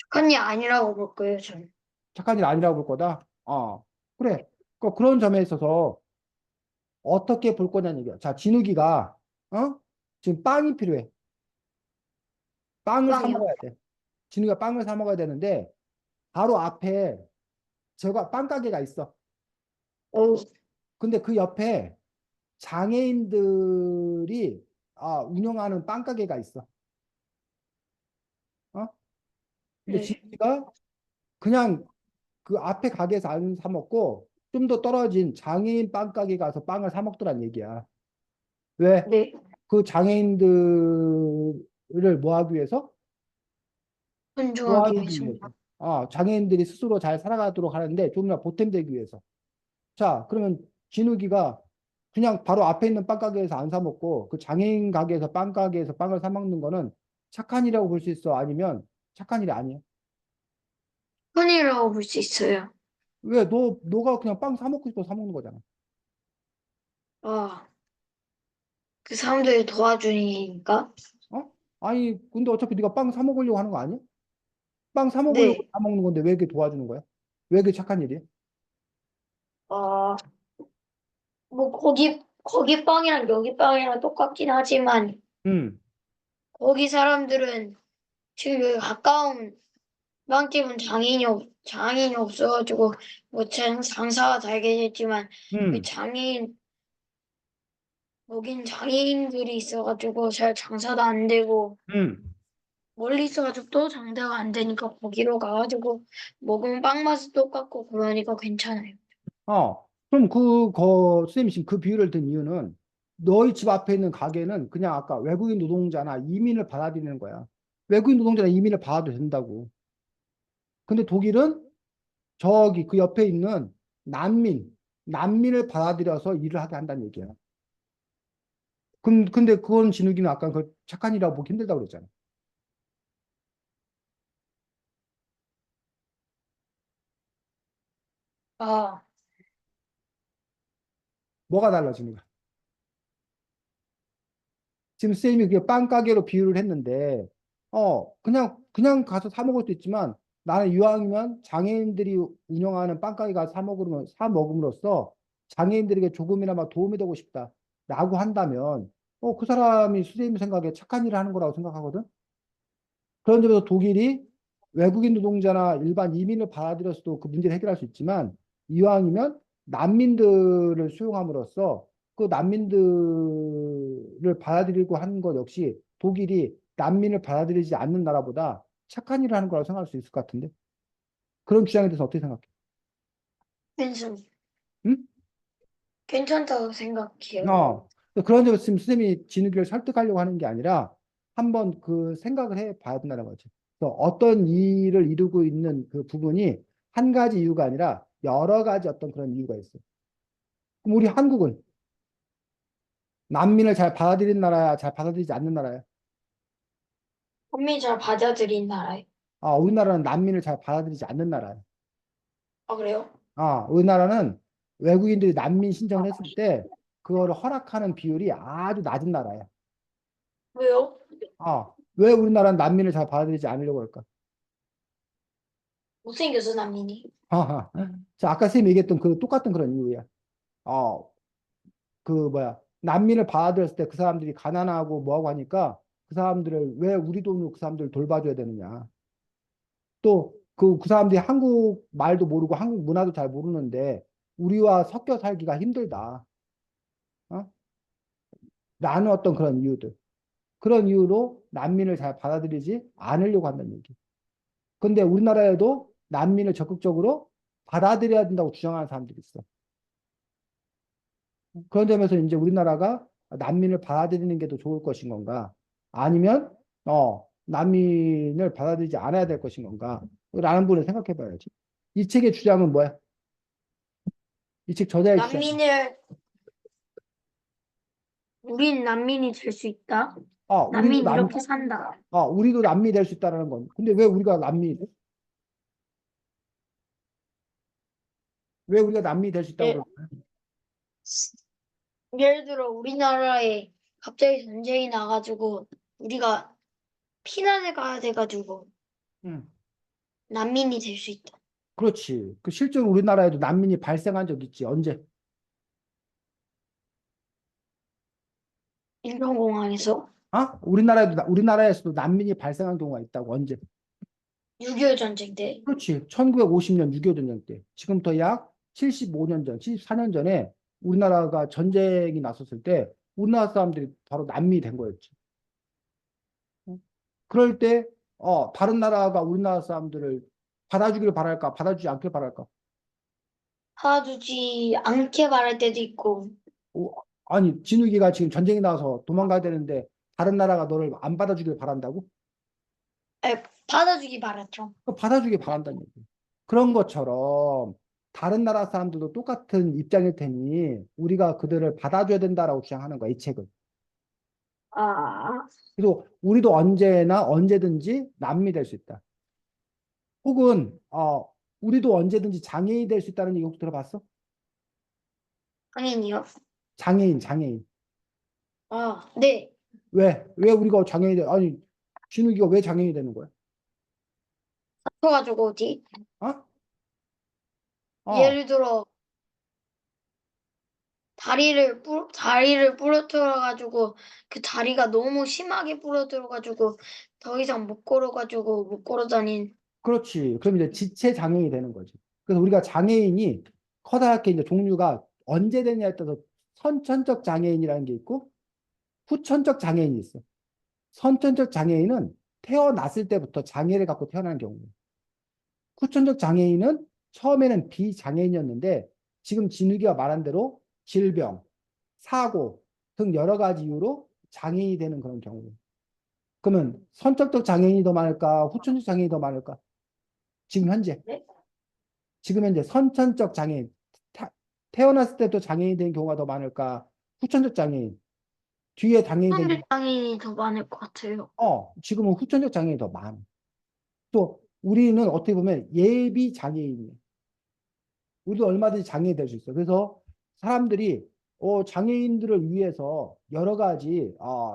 Speaker 2: 착한 일 아니라고 볼 거예요, 저는.
Speaker 1: 착한 일 아니라고 볼 거다? 그래. 그런 점에 있어서 어떻게 볼 거냐는 얘기야. 자, 진욱이가 지금 빵이 필요해. 빵을 사
Speaker 2: 빵이요?
Speaker 1: 먹어야 돼. 진우가 빵을 사 먹어야 되는데 바로 앞에 제가 빵 가게가 있어.
Speaker 2: 어우,
Speaker 1: 근데 그 옆에 장애인들이 운영하는 빵 가게가 있어. 어? 근데
Speaker 2: 예,
Speaker 1: 진우가 그냥 그 앞에 가게에서 안 사 먹고 좀 더 떨어진 장애인 빵 가게 가서 빵을 사 먹더란 얘기야. 왜?
Speaker 2: 네.
Speaker 1: 그 장애인들을 뭐 하기 위해서?
Speaker 2: 존중하기
Speaker 1: 도와주기
Speaker 2: 위해서.
Speaker 1: 위해서. 장애인들이 스스로 잘 살아가도록 하는데 좀더 보탬되기 위해서. 자, 그러면 진욱이가 그냥 바로 앞에 있는 빵 가게에서 안 사 먹고 그 장애인 가게에서 빵 가게에서 빵을 사 먹는 거는 착한 일이라고 볼 수 있어? 아니면 착한 일이 아니야?
Speaker 2: 착한 일이라고 볼 수 있어요.
Speaker 1: 왜 너가 그냥 빵 사 먹고 싶어 사 먹는 거잖아.
Speaker 2: 아, 그 사람들 도와주는 일이니까.
Speaker 1: 어? 아니, 근데 어차피 네가 빵 사 먹으려고 하는 거 아니야? 빵 사 먹으려고
Speaker 2: 네.
Speaker 1: 사 먹는 건데 왜 이렇게 도와주는 거야? 왜 그게 착한 일이야?
Speaker 2: 아, 뭐, 거기 빵이랑 여기 빵이랑 똑같긴 하지만,
Speaker 1: 응,
Speaker 2: 거기 사람들은 지금 여기 가까운 빵집은 장인이 없어가지고, 뭐, 장사가 잘게 됐지만, 그
Speaker 1: 응,
Speaker 2: 거긴 장애인들이 있어가지고, 잘 장사도 안 되고,
Speaker 1: 응.
Speaker 2: 멀리 있어가지고 또 장사가 안 되니까 거기로 가가지고, 먹으면 빵 맛이 똑같고, 그러니까 괜찮아요.
Speaker 1: 그럼 선생님이 지금 그 비유를 든 이유는 너희 집 앞에 있는 가게는 그냥 아까 외국인 노동자나 이민을 받아들이는 거야. 외국인 노동자나 이민을 받아도 된다고. 근데 독일은 저기 그 옆에 있는 난민을 받아들여서 일을 하게 한다는 얘기야. 근데 그건 진욱이는 아까 그 착한 일이라고 보기 힘들다고 그랬잖아.
Speaker 2: 아,
Speaker 1: 뭐가 달라, 진욱아? 지금 쌤이 그 빵 가게로 비유를 했는데, 그냥 가서 사 먹을 수 있지만 나는 이왕이면 장애인들이 운영하는 빵 가게 가서 사 먹음으로써 장애인들에게 조금이나마 도움이 되고 싶다라고 한다면 그 사람이 선생님 생각에 착한 일을 하는 거라고 생각하거든. 그런 점에서 독일이 외국인 노동자나 일반 이민을 받아들였어도 그 문제를 해결할 수 있지만 이왕이면 난민들을 수용함으로써 그 난민들을 받아들이고 하는 것 역시 독일이 난민을 받아들이지 않는 나라보다 착한 일을 하는 거라고 생각할 수 있을 것 같은데 그런 주장에 대해서 어떻게 생각해?
Speaker 2: 괜찮,
Speaker 1: 응?
Speaker 2: 괜찮다고 생각해요.
Speaker 1: 그런 점에서 지금 선생님이 진욱이를 설득하려고 하는 게 아니라 한번 그 생각을 해 봐야 된다는 거지. 그래서 어떤 일을 이루고 있는 그 부분이 한 가지 이유가 아니라 여러 가지 어떤 그런 이유가 있어. 그럼 우리 한국은 난민을 잘 받아들이는 나라야, 잘 받아들이지 않는 나라야?
Speaker 2: 국민이 잘 받아들인 나라예요.
Speaker 1: 우리나라는 난민을 잘 받아들이지 않는 나라야.
Speaker 2: 아, 그래요?
Speaker 1: 우리나라는 외국인들이 난민 신청을 했을 때 그거를 허락하는 비율이 아주 낮은 나라야.
Speaker 2: 왜요?
Speaker 1: 왜 우리나라는 난민을 잘 받아들이지 않으려고 할까?
Speaker 2: 못생겨서 난민이.
Speaker 1: 자, 아까 선생님이 얘기했던 그 똑같은 그런 이유야. 어, 그 뭐야. 난민을 받아들였을 때 그 사람들이 가난하고 뭐하고 하니까 그 사람들을 왜 우리 돈으로 그 사람들을 돌봐줘야 되느냐. 또 그 사람들이 한국 말도 모르고 한국 문화도 잘 모르는데 우리와 섞여 살기가 힘들다. 어? 라는 어떤 그런 이유들. 그런 이유로 난민을 잘 받아들이지 않으려고 한다는 얘기. 근데 우리나라에도 난민을 적극적으로 받아들여야 된다고 주장하는 사람들이 있어. 그런 점에서 이제 우리나라가 난민을 받아들이는 게 더 좋을 것인 건가? 아니면, 난민을 받아들이지 않아야 될 것인 건가? 라는 부분을 생각해 봐야지. 이 책의 주장은 뭐야? 이 책 저자의 주장.
Speaker 2: 난민을, 우린 난민이 될 수 있다.
Speaker 1: 우리도
Speaker 2: 난민 이렇게 산다.
Speaker 1: 우리도 난민이 될 수 있다는 건. 근데 왜 우리가 난민이 돼? 왜 우리가 난민이 될 수 있다고
Speaker 2: 예,
Speaker 1: 그럴까요?
Speaker 2: 예를 들어 우리나라에 갑자기 전쟁이 나가지고 우리가 피난을 가야 돼가지고
Speaker 1: 음,
Speaker 2: 난민이 될 수 있다.
Speaker 1: 그렇지. 그 실제로 우리나라에도 난민이 발생한 적 있지. 언제?
Speaker 2: 일본공항에서
Speaker 1: 우리나라에서도 난민이 발생한 경우가 있다고. 언제?
Speaker 2: 6.25 전쟁 때.
Speaker 1: 그렇지. 1950년 6.25 전쟁 때. 지금부터 약 75년 전, 74년 전에 우리나라가 전쟁이 났었을 때 우리나라 사람들이 바로 난민이 된 거였지. 그럴 때 다른 나라가 우리나라 사람들을 받아주기를 바랄까, 받아주지 않길 바랄까.
Speaker 2: 받아주지 않게 말할 때도 있고,
Speaker 1: 어, 아니, 진욱이가 지금 전쟁이 나서 도망가야 되는데 다른 나라가 너를 안 받아주길 바란다고?
Speaker 2: 받아주기 바랐죠.
Speaker 1: 받아주길 바란다는 얘기. 그런 것처럼 다른 나라 사람들도 똑같은 입장일 테니 우리가 그들을 받아줘야 된다라고 주장하는 거야, 이 책은.
Speaker 2: 아,
Speaker 1: 그래서 우리도 언제나 언제든지 남미 될 수 있다. 혹은 우리도 언제든지 장애인이 될 수 있다는 얘기 혹시 들어봤어?
Speaker 2: 당연히요.
Speaker 1: 장애인.
Speaker 2: 네.
Speaker 1: 왜 우리가 장애인이 돼? 아니, 진욱이가 왜 장애인이 되는 거야?
Speaker 2: 다쳐가지고 어디?
Speaker 1: 어? 어,
Speaker 2: 예를 들어 다리를 부러뜨려가지고 그 다리가 너무 심하게 부러뜨려가지고 더 이상 못 걸어가지고 못 걸어다닌.
Speaker 1: 그렇지. 그럼 이제 지체 장애인이 되는 거지. 그래서 우리가 장애인이 커다랗게 이제 종류가 언제 되냐에 따라서 선천적 장애인이라는 게 있고 후천적 장애인이 있어. 선천적 장애인은 태어났을 때부터 장애를 갖고 태어난 경우예요. 후천적 장애인은 처음에는 비장애인이었는데 지금 진욱이가 말한 대로 질병, 사고 등 여러 가지 이유로 장애인이 되는 그런 경우예요. 그러면 선천적 장애인이 더 많을까? 후천적 장애인이 더 많을까? 지금 현재.
Speaker 2: 네?
Speaker 1: 지금 현재 선천적 장애인, 태어났을 때도 장애인이 된 경우가 더 많을까? 후천적 장애인, 뒤에 장애인이 된
Speaker 2: 사람들
Speaker 1: 경우,
Speaker 2: 당연히 더 많을 것 같아요.
Speaker 1: 지금은 후천적 장애인이 더 많아. 또 우리는 어떻게 보면 예비 장애인이에요. 우리도 얼마든지 장애인이 될 수 있어. 그래서 사람들이 장애인들을 위해서 여러 가지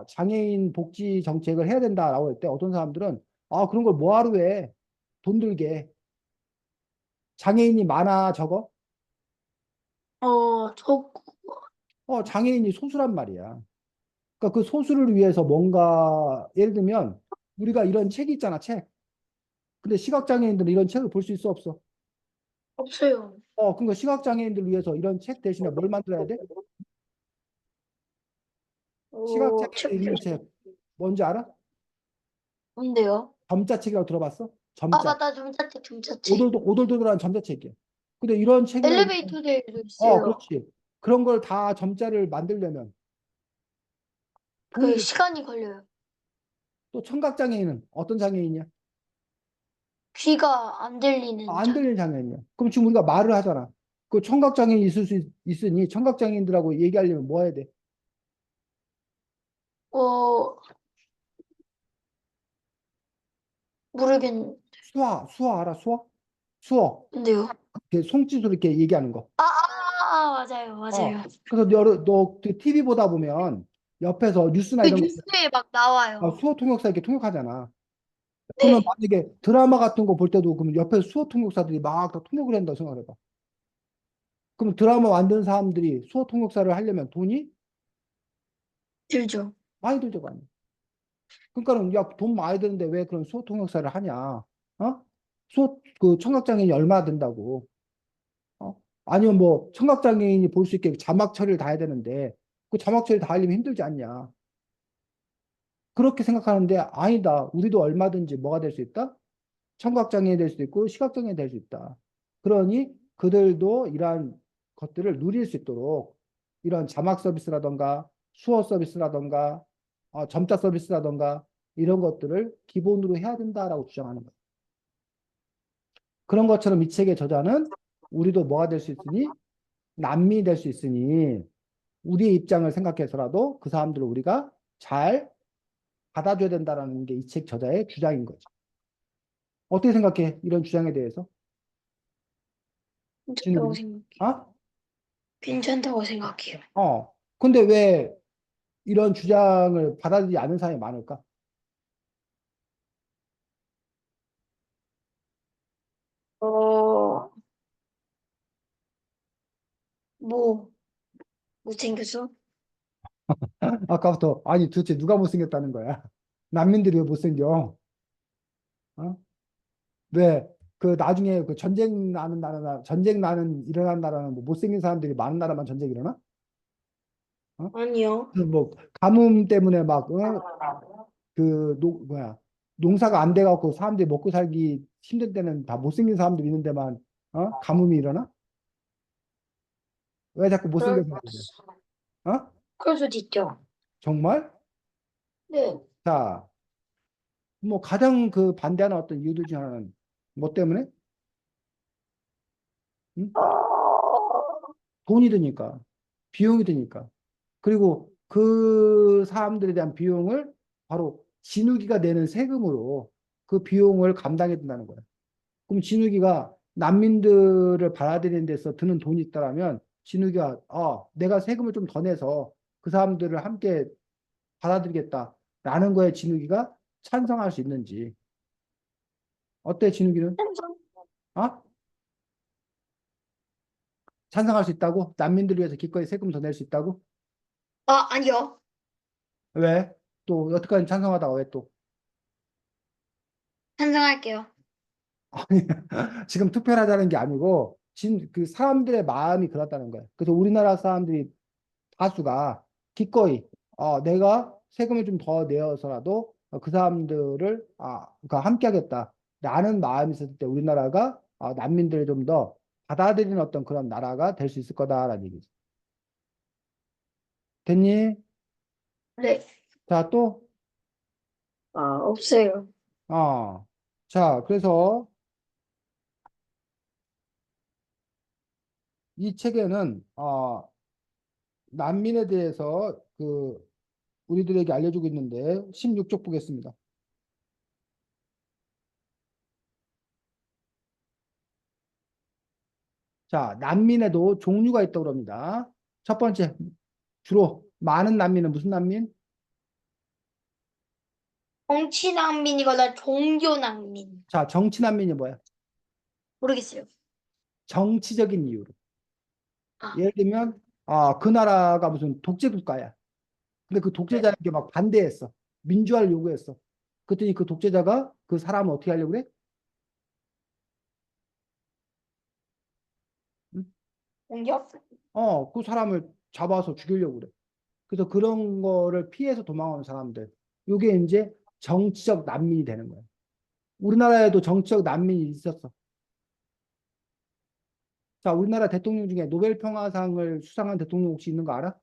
Speaker 1: 장애인 복지 정책을 해야 된다라고 할 때 어떤 사람들은 그런 걸 뭐하러 해? 돈 들게. 장애인이 많아 적어?
Speaker 2: 저
Speaker 1: 장애인이 소수란 말이야. 그러니까 그 소수를 위해서 뭔가 예를 들면 우리가 이런 책이 있잖아, 책. 근데 시각장애인들은 이런 책을 볼 수 있어, 없어?
Speaker 2: 없어요.
Speaker 1: 그러니까 시각장애인들을 위해서 이런 책 대신에 뭘 만들어야 돼? 시각장애인들
Speaker 2: 책,
Speaker 1: 읽는 책. 뭔지 알아?
Speaker 2: 뭔데요?
Speaker 1: 점자책이라고 들어봤어?
Speaker 2: 아,
Speaker 1: 점자.
Speaker 2: 맞다. 점자책, 점자책.
Speaker 1: 오돌도돌한 점자책이야. 근데 이런 책이라도,
Speaker 2: 엘리베이터들도 있어요.
Speaker 1: 그렇지. 그런 걸 다 점자를 만들려면 돈이
Speaker 2: 그
Speaker 1: 들.
Speaker 2: 시간이 걸려요.
Speaker 1: 또 청각장애인은 어떤 장애인이야?
Speaker 2: 귀가 안 들리는
Speaker 1: 안
Speaker 2: 장애.
Speaker 1: 들리는 장애인이야. 그럼 지금 우리가 말을 하잖아. 그 청각장애인 있을 수 있으니 청각장애인들하고 얘기하려면 뭐 해야 돼?
Speaker 2: 어, 모르겠는데요.
Speaker 1: 수화 알아? 수화? 수어. 이렇게 손짓으로 이렇게 얘기하는 거.
Speaker 2: 맞아요,
Speaker 1: 어.
Speaker 2: 맞아요.
Speaker 1: 그래서 너 TV 보다 보면 옆에서 뉴스나
Speaker 2: 그
Speaker 1: 이런 거
Speaker 2: 뉴스에 막 나와요.
Speaker 1: 수어 통역사 이렇게 통역하잖아. 그러면
Speaker 2: 네,
Speaker 1: 만약에 드라마 같은 거 볼 때도 그러면 옆에 수어 통역사들이 막 다 통역을 한다고 생각해봐. 그럼 드라마 만드는 사람들이 수어 통역사를 하려면 돈이
Speaker 2: 들죠.
Speaker 1: 많이 들죠, 많이. 그러니까는 야, 돈 많이 드는데 왜 그런 수어 통역사를 하냐? 그 청각장애인이 얼마 든다고? 아니면 뭐 청각장애인이 볼 수 있게 자막 처리를 다 해야 되는데 그 자막 처리 다 하려면 힘들지 않냐? 그렇게 생각하는데 아니다. 우리도 얼마든지 뭐가 될 수 있다? 청각장애인 될 수도 있고 시각장애인 될 수 있다. 그러니 그들도 이러한 것들을 누릴 수 있도록 이런 자막 서비스라던가 수어 서비스라던가 점자 서비스라던가 이런 것들을 기본으로 해야 된다라고 주장하는 거예요. 그런 것처럼 이 책의 저자는 우리도 뭐가 될 수 있으니 난민이 될 수 있으니 우리의 입장을 생각해서라도 그 사람들을 우리가 잘 받아줘야 된다라는 게 이 책 저자의 주장인 거죠. 어떻게 생각해? 이런 주장에 대해서?
Speaker 2: 괜찮다고
Speaker 1: 진욱이는?
Speaker 2: 생각해요.
Speaker 1: 어?
Speaker 2: 괜찮다고 생각해요.
Speaker 1: 근데 왜 이런 주장을 받아들이지 않는 사람이 많을까?
Speaker 2: 어, 뭐, 못생겨서?
Speaker 1: 아까부터, 아니, 도대체 누가 못생겼다는 거야? 난민들이 왜 못생겨? 어? 왜, 그 나중에 그 전쟁 나는 전쟁 나는, 일어난 나라는 뭐 못생긴 사람들이 많은 나라만 전쟁 일어나? 어?
Speaker 2: 아니요.
Speaker 1: 뭐, 가뭄 때문에 막, 농사가 안 돼갖고 사람들이 먹고 살기 힘든 때는 다 못생긴 사람들이 있는 데만, 가뭄이 일어나? 왜 자꾸
Speaker 2: 그럴,
Speaker 1: 못생겨서 그래? 어?
Speaker 2: 그럴 수도 있죠.
Speaker 1: 정말?
Speaker 2: 네.
Speaker 1: 자, 뭐 가장 그 반대하는 어떤 이유들 중 하나는 뭐 때문에? 응? 돈이 드니까, 비용이 드니까. 그리고 그 사람들에 대한 비용을 바로 진욱이가 내는 세금으로 그 비용을 감당해야 된다는 거야. 그럼 진욱이가 난민들을 받아들이는 데서 드는 돈이 있다라면 진욱이가 내가 세금을 좀 더 내서 그 사람들을 함께 받아들이겠다라는 거에 진욱이가 찬성할 수 있는지. 어때, 진욱이는? 어? 찬성할 수 있다고? 난민들을 위해서 기꺼이 세금 더 낼 수 있다고?
Speaker 2: 아니요.
Speaker 1: 왜? 또 여태까지 찬성하다가 왜 또?
Speaker 2: 찬성할게요.
Speaker 1: 지금 투표를 하자는 게 아니고 그 사람들의 마음이 그렇다는 거예요. 그래서 우리나라 사람들이 다수가 기꺼이 내가 세금을 좀 더 내어서라도 그 사람들을 그러니까 함께 하겠다라는 마음이 있을 때 우리나라가 난민들을 좀 더 받아들이는 어떤 그런 나라가 될 수 있을 거다라는 얘기죠. 됐니?
Speaker 2: 네.
Speaker 1: 자, 또
Speaker 2: 없어요.
Speaker 1: 자, 그래서 이 책에는 난민에 대해서 우리들에게 알려주고 있는데 16쪽 보겠습니다. 자, 난민에도 종류가 있다고 합니다. 첫 번째, 주로 많은 난민은 무슨 난민?
Speaker 2: 정치 난민이거나 종교 난민.
Speaker 1: 자, 정치 난민이 뭐야?
Speaker 2: 모르겠어요.
Speaker 1: 정치적인 이유로.
Speaker 2: 아,
Speaker 1: 예를 들면 그 나라가 무슨 독재 국가야. 근데 그
Speaker 2: 네.
Speaker 1: 독재자에게 막 반대했어. 민주화를 요구했어. 그랬더니 그 독재자가 그 사람을 어떻게 하려고 그래? 응?
Speaker 2: 공격?
Speaker 1: 그 사람을 잡아서 죽이려고 그래. 그래서 그런 거를 피해서 도망오는 사람들. 이게 이제 정치적 난민이 되는 거야. 우리나라에도 정치적 난민이 있었어. 자, 우리나라 대통령 중에 노벨 평화상을 수상한 대통령 혹시 있는 거 알아?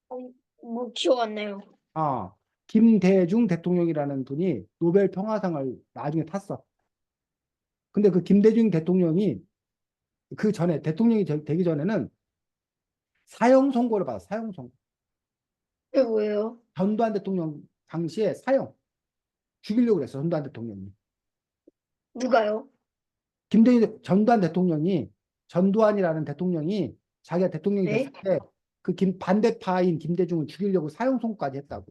Speaker 2: 어, 뭐 기억 안 나요.
Speaker 1: 아, 김대중 대통령이라는 분이 노벨 평화상을 나중에 탔어. 근데 그 김대중 대통령이 그 전에 대통령이 되기 전에는 사형 선고를 받아. 사형 선고.
Speaker 2: 그게 뭐예요?
Speaker 1: 전두환 대통령 당시에 사형 죽이려고 그랬어. 전두환 대통령이.
Speaker 2: 누가요?
Speaker 1: 김대중 전두환 대통령이 전두환이라는 대통령이 자기가 대통령이 됐을
Speaker 2: 네?
Speaker 1: 때 그 반대파인 김대중을 죽이려고 사형 선고까지 했다고.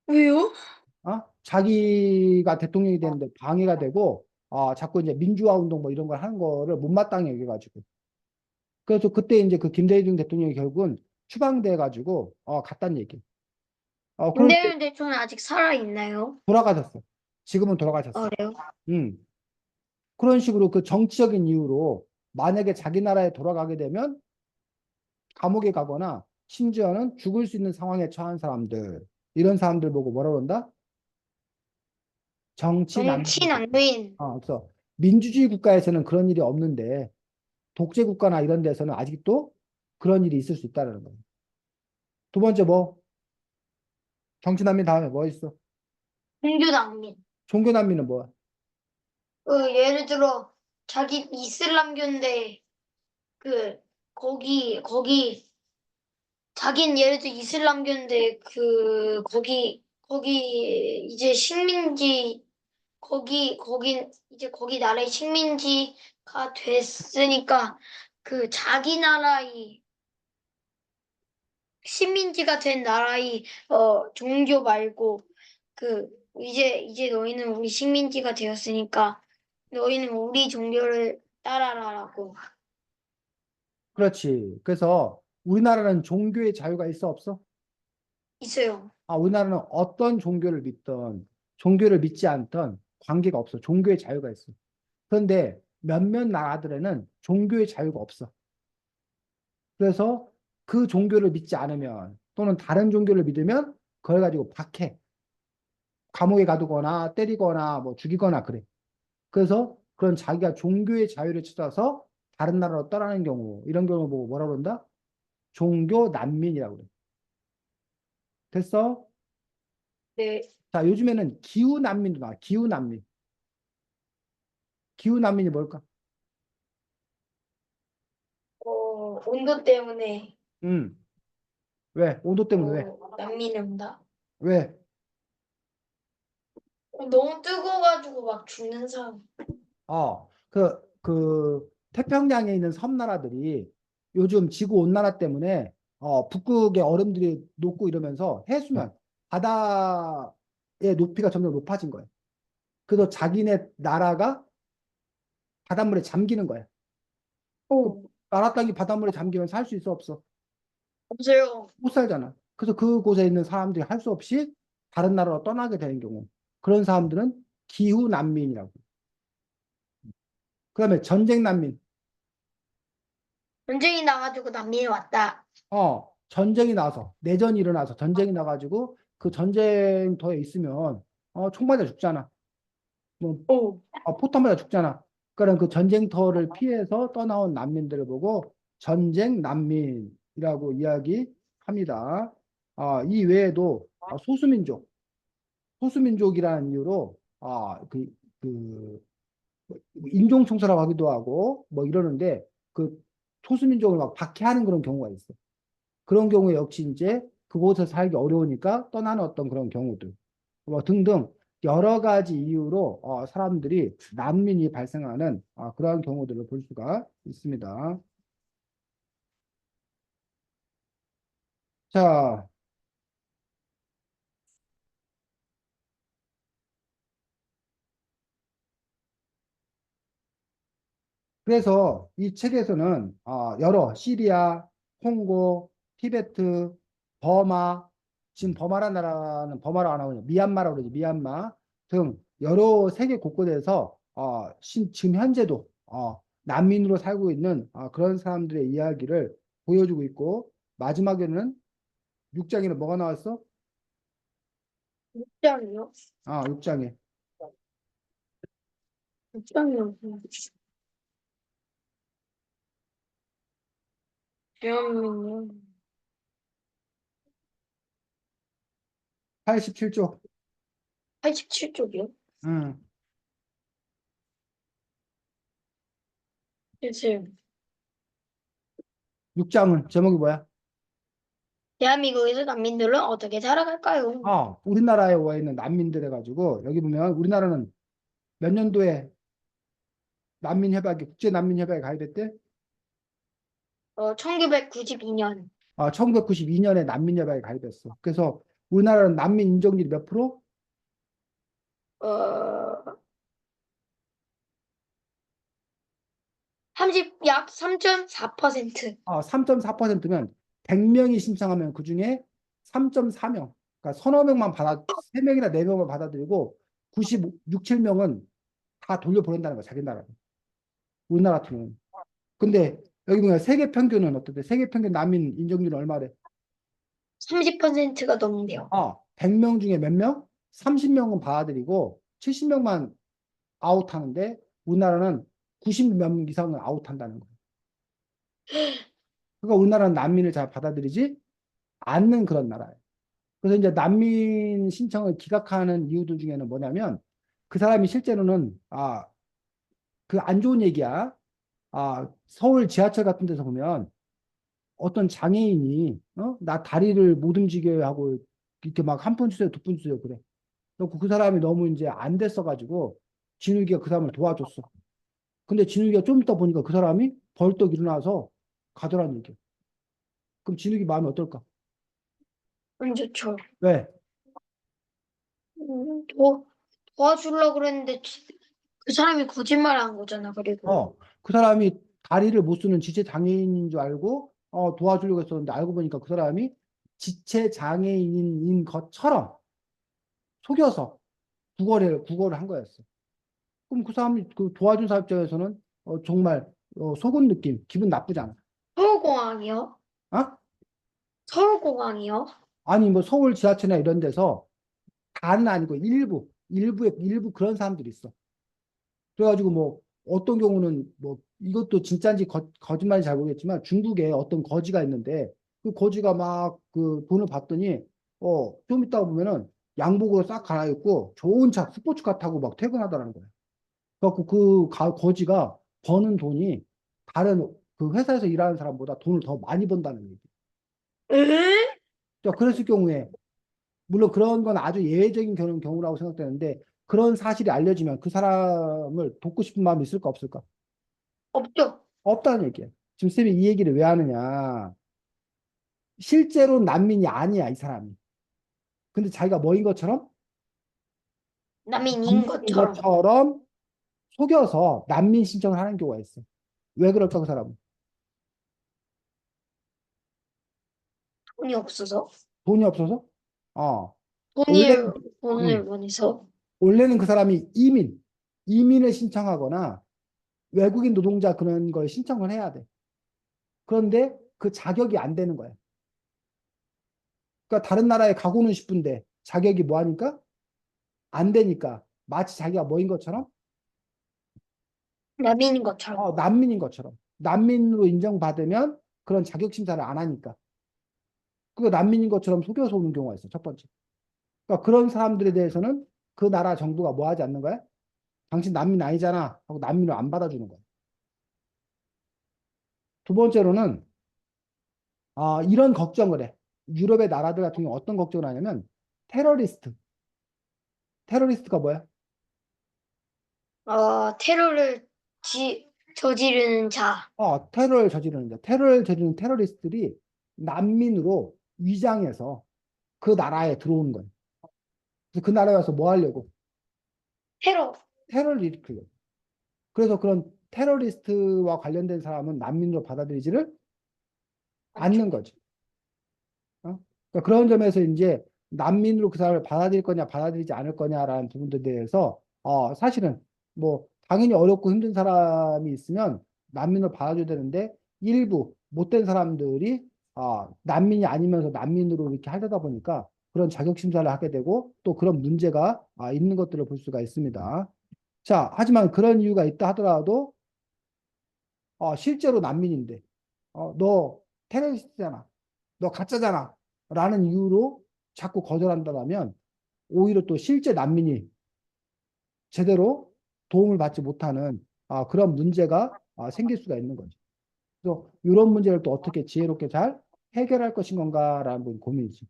Speaker 2: 왜요?
Speaker 1: 자기가 대통령이 되는데 방해가 되고 자꾸 이제 민주화 운동 뭐 이런 걸 하는 거를 못마땅히 여겨가지고 그래서 그때 이제 그 김대중 대통령이 결국은 추방돼 가지고 갔단 얘기. 그런데
Speaker 2: 김대중 대통령 아직 살아 있나요?
Speaker 1: 돌아가셨어. 지금은 돌아가셨어.
Speaker 2: 그래요?
Speaker 1: 음. 그런 식으로 그 정치적인 이유로 만약에 자기 나라에 돌아가게 되면 감옥에 가거나 심지어는 죽을 수 있는 상황에 처한 사람들 이런 사람들 보고 뭐라 그런다? 정치
Speaker 2: 정치
Speaker 1: 난민.
Speaker 2: 난민.
Speaker 1: 그래서 민주주의 국가에서는 그런 일이 없는데 독재 국가나 이런 데서는 아직도 그런 일이 있을 수 있다는 거예요. 두 번째 뭐 정치 난민 다음에 뭐 있어?
Speaker 2: 종교 난민.
Speaker 1: 종교 난민은 뭐야?
Speaker 2: 예를 들어 자기 이슬람교인데 그 거기 자긴 예를 들어 이슬람교인데 거기 이제 식민지 거긴 이제 거기 나라의 식민지가 됐으니까 그 자기 나라의 식민지가 된 나라의 종교 말고 그 이제 너희는 우리 식민지가 되었으니까 너희는 우리 종교를 따라라라고
Speaker 1: 그렇지. 그래서 우리나라는 종교의 자유가 있어 없어?
Speaker 2: 있어요.
Speaker 1: 우리나라는 어떤 종교를 믿던 종교를 믿지 않던 관계가 없어. 종교의 자유가 있어. 그런데 몇몇 나라들에는 종교의 자유가 없어. 그래서 그 종교를 믿지 않으면 또는 다른 종교를 믿으면 그걸 가지고 박해, 감옥에 가두거나 때리거나 뭐 죽이거나 그래. 그래서 그런 자기가 종교의 자유를 찾아서 다른 나라로 떠나는 경우 이런 경우 보고 뭐라 그런다? 종교 난민이라고 그래. 됐어?
Speaker 2: 네.
Speaker 1: 자, 요즘에는 기후 난민도 나와. 기후 난민. 기후 난민이 뭘까?
Speaker 2: 온도 때문에
Speaker 1: 음. 왜? 온도 때문에 왜?
Speaker 2: 난민이 온다.
Speaker 1: 왜?
Speaker 2: 너무 뜨거워가지고 막 죽는 사람.
Speaker 1: 태평양에 있는 섬나라들이 요즘 지구 온난화 때문에 북극의 얼음들이 녹고 이러면서 해수면, 바다의 높이가 점점 높아진 거예요. 그래서 자기네 나라가 바닷물에 잠기는 거예요. 그
Speaker 2: 오,
Speaker 1: 나라 땅이 바닷물에 잠기면 살 수 있어 없어?
Speaker 2: 없어요.
Speaker 1: 못 살잖아. 그래서 그곳에 있는 사람들이 할 수 없이 다른 나라로 떠나게 되는 경우 그런 사람들은 기후 난민이라고. 그다음에 전쟁 난민.
Speaker 2: 전쟁이 나가지고 난민이 왔다.
Speaker 1: 전쟁이 나서 내전이 일어나서 전쟁이 나가지고 그 전쟁터에 있으면 총 맞아 죽잖아. 뭐
Speaker 2: 오,
Speaker 1: 포탄 맞아 죽잖아. 그런 그 전쟁터를 피해서 떠나온 난민들을 보고 전쟁 난민이라고 이야기합니다. 이 외에도 소수민족이라는 이유로 그 인종 청소라고 하기도 하고 뭐 이러는데 그 소수민족을 막 박해하는 그런 경우가 있어. 그런 경우에 역시 이제 그곳에 살기 어려우니까 떠나는 어떤 그런 경우들 뭐 등등 여러 가지 이유로 사람들이 난민이 발생하는 그러한 경우들을 볼 수가 있습니다. 자, 그래서 이 책에서는 여러 시리아, 콩고, 티베트 버마, 지금 버마라는 나라는 버마라고 안 하고 미얀마라고 그러지. 미얀마 등 여러 세계 곳곳에서 지금 현재도 난민으로 살고 있는 그런 사람들의 이야기를 보여주고 있고 마지막에는 6장에는 뭐가 나왔어?
Speaker 2: 6장이요?
Speaker 1: 6장에
Speaker 2: 6장이요. 대한민국
Speaker 1: 87쪽.
Speaker 2: 87쪽이요?
Speaker 1: 음.
Speaker 2: 글쎄요.
Speaker 1: 6장은 제목이 뭐야?
Speaker 2: 대한민국에서 난민들은 어떻게 살아갈까요?
Speaker 1: 우리나라에 와 있는 난민들 해가지고 여기 보면 우리나라는 몇 년도에 국제 난민 협약에 가입했대?
Speaker 2: 1992년
Speaker 1: 1992년에 난민 협약에 가입했어. 그래서 우리나라는 난민 인정률이 몇 프로?
Speaker 2: 어, 약 3.4%.
Speaker 1: 3.4%면 100명이 신청하면 그중에 3.4명, 그러니까 서너 명만 3명이나 4명만 받아들이고 96, 7명은 다 돌려보낸다는 거야, 자기 나라로. 우리나라 같은 경우는. 근데 여기 보면 세계 평균은 어떻대? 세계 평균 난민 인정률은 얼마래?
Speaker 2: 30%가 넘는데요.
Speaker 1: 100명 중에 몇 명? 30명은 받아들이고 70명만 아웃하는데 우리나라는 90명 이상은 아웃한다는 거예요. 그러니까 우리나라는 난민을 잘 받아들이지 않는 그런 나라예요. 그래서 이제 난민 신청을 기각하는 이유들 중에는 뭐냐면 그 사람이 실제로는 그 안 좋은 얘기야. 서울 지하철 같은 데서 보면 어떤 장애인이 나 다리를 못 움직여야 하고 이렇게 막 한 푼 주세요, 두 푼 주세요 그래. 그 사람이 너무 이제 안 됐어가지고 진욱이가 그 사람을 도와줬어. 근데 진욱이가 좀 있다 보니까 그 사람이 벌떡 일어나서 가더라는 얘기야. 그럼 진욱이 마음이 어떨까?
Speaker 2: 안 좋죠.
Speaker 1: 왜?
Speaker 2: 더 도와주려고 그랬는데 그 사람이 거짓말을 한 거잖아. 그리고
Speaker 1: 그 사람이 다리를 못 쓰는 지체 장애인인 줄 알고 도와주려고 했었는데 알고 보니까 그 사람이 지체 장애인인 것처럼 속여서 구걸을 한 거였어. 그럼 그 사람이 그 도와준 사람 입장에서는 정말 속은 느낌, 기분 나쁘지 않아.
Speaker 2: 서울공항이요?
Speaker 1: 어?
Speaker 2: 서울공항이요?
Speaker 1: 아니 뭐 서울 지하철이나 이런 데서 다는 아니고 일부 그런 사람들이 있어. 그래가지고 뭐 어떤 경우는 뭐 이것도 진짜인지 거짓말인지 잘 모르겠지만 중국에 어떤 거지가 있는데 그 거지가 막 그 돈을 받더니 좀 있다가 보면은 양복으로 싹 갈아입고 좋은 차 스포츠카 타고 막 퇴근하더라는 거야. 그래갖고 거지가 버는 돈이 다른 그 회사에서 일하는 사람보다 돈을 더 많이 번다는 얘기.
Speaker 2: 에?
Speaker 1: 자, 그랬을 경우에 물론 그런 건 아주 예외적인 경우라고 생각되는데 그런 사실이 알려지면 그 사람을 돕고 싶은 마음이 있을까 없을까?
Speaker 2: 없죠.
Speaker 1: 없다는 얘기야. 지금 쌤이 이 얘기를 왜 하느냐. 실제로 난민이 아니야, 이 사람이. 근데 자기가 뭐인 것처럼?
Speaker 2: 난민인
Speaker 1: 난민인
Speaker 2: 것처럼
Speaker 1: 것처럼 속여서 난민 신청을 하는 경우가 있어. 왜 그럴까, 그 사람은?
Speaker 2: 돈이 없어서
Speaker 1: 돈이 없어서? 어. 원래,
Speaker 2: 돈을
Speaker 1: 음,
Speaker 2: 원해서
Speaker 1: 원래는 그 사람이 이민을 신청하거나 외국인 노동자 그런 걸 신청을 해야 돼. 그런데 그 자격이 안 되는 거야. 그러니까 다른 나라에 가고는 싶은데 자격이 뭐 하니까? 안 되니까 마치 자기가 뭐인 것처럼
Speaker 2: 난민인 것처럼.
Speaker 1: 난민인 것처럼 난민으로 인정받으면 그런 자격 심사를 안 하니까 그 난민인 것처럼 속여서 오는 경우가 있어. 첫 번째. 그러니까 그런 사람들에 대해서는 그 나라 정부가 뭐 하지 않는 거야? 당신 난민 아니잖아 하고 난민을 안 받아주는 거야. 두 번째로는 이런 걱정을 해. 유럽의 나라들 같은 경우 어떤 걱정을 하냐면 테러리스트. 테러리스트가 뭐야?
Speaker 2: 테러를 저지르는 자.
Speaker 1: 테러를 저지르는 자. 테러를 저지르는 테러리스트들이 난민으로 위장해서 그 나라에 들어오는 거예요. 그래서 그 나라에 와서 뭐 하려고?
Speaker 2: 테러.
Speaker 1: 테러를 일으키려고. 그래서 그런 테러리스트와 관련된 사람은 난민으로 받아들이지를
Speaker 2: 맞죠.
Speaker 1: 않는 거지. 어? 그러니까 그런 점에서 이제 난민으로 그 사람을 받아들일 거냐 받아들이지 않을 거냐라는 부분들에 대해서 사실은 뭐 당연히 어렵고 힘든 사람이 있으면 난민으로 받아줘야 되는데 일부 못된 사람들이 난민이 아니면서 난민으로 이렇게 하려다 보니까 그런 자격 심사를 하게 되고 또 그런 문제가 있는 것들을 볼 수가 있습니다. 자, 하지만 그런 이유가 있다 하더라도 실제로 난민인데 너 테러리스트잖아. 너 가짜잖아. 라는 이유로 자꾸 거절한다면 오히려 또 실제 난민이 제대로 도움을 받지 못하는 그런 문제가 생길 수가 있는 거죠. 그래서 이런 문제를 또 어떻게 지혜롭게 잘 해결할 것인 건가라는 고민이죠.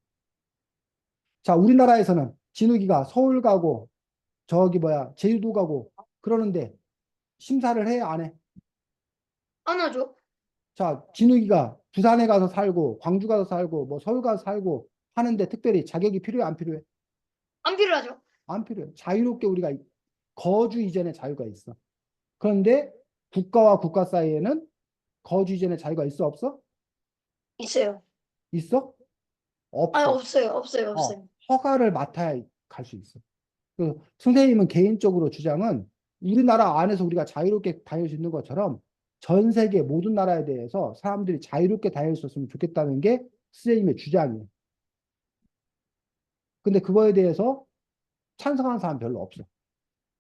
Speaker 1: 자, 우리나라에서는 진욱이가 서울 가고 저기 뭐야 제주도 가고 그러는데 심사를 해, 안 해?
Speaker 2: 안 하죠?
Speaker 1: 자, 진욱이가 부산에 가서 살고 광주 가서 살고 뭐 서울 가서 살고 하는데 특별히 자격이 필요해, 안 필요해?
Speaker 2: 안 필요하죠?
Speaker 1: 안 필요해. 자유롭게 우리가 거주 이전의 자유가 있어. 그런데 국가와 국가 사이에는 거주 이전의 자유가 있어, 없어?
Speaker 2: 있어요.
Speaker 1: 있어?
Speaker 2: 아,
Speaker 1: 없어.
Speaker 2: 없어요. 없어요. 없어요.
Speaker 1: 허가를 맡아야 갈 수 있어. 그 선생님은 개인적으로 주장은 우리나라 안에서 우리가 자유롭게 다닐 수 있는 것처럼 전 세계 모든 나라에 대해서 사람들이 자유롭게 다닐 수 있으면 좋겠다는 게 선생님의 주장이에요. 근데 그거에 대해서 찬성하는 사람 별로 없어.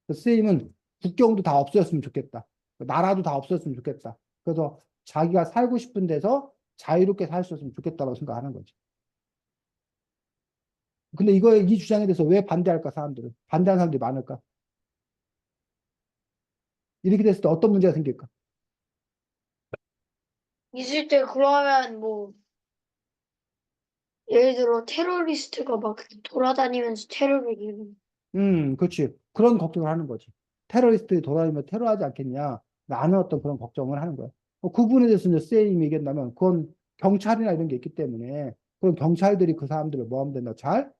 Speaker 1: 선생님은 국경도 다 없어졌으면 좋겠다. 나라도 다 없어졌으면 좋겠다. 그래서 자기가 살고 싶은 데서 자유롭게 살 수 있으면 좋겠다고 생각하는 거지. 근데 이 주장에 대해서 왜 반대할까, 사람들은? 반대하는 사람들이 많을까? 이렇게 됐을 때 어떤 문제가 생길까?
Speaker 2: 있을 때 그러면 뭐 예를 들어 테러리스트가 막 돌아다니면서 테러를 일으키는
Speaker 1: 그렇지. 그런 걱정을 하는 거지. 테러리스트들이 돌아다니면 테러하지 않겠냐. 라는 어떤 그런 걱정을 하는 거야. 그 부분에 대해서 이제 쌤이 얘기한다면 그건 경찰이나 이런 게 있기 때문에 그런 경찰들이 그 사람들을 뭐 하면 된다. 잘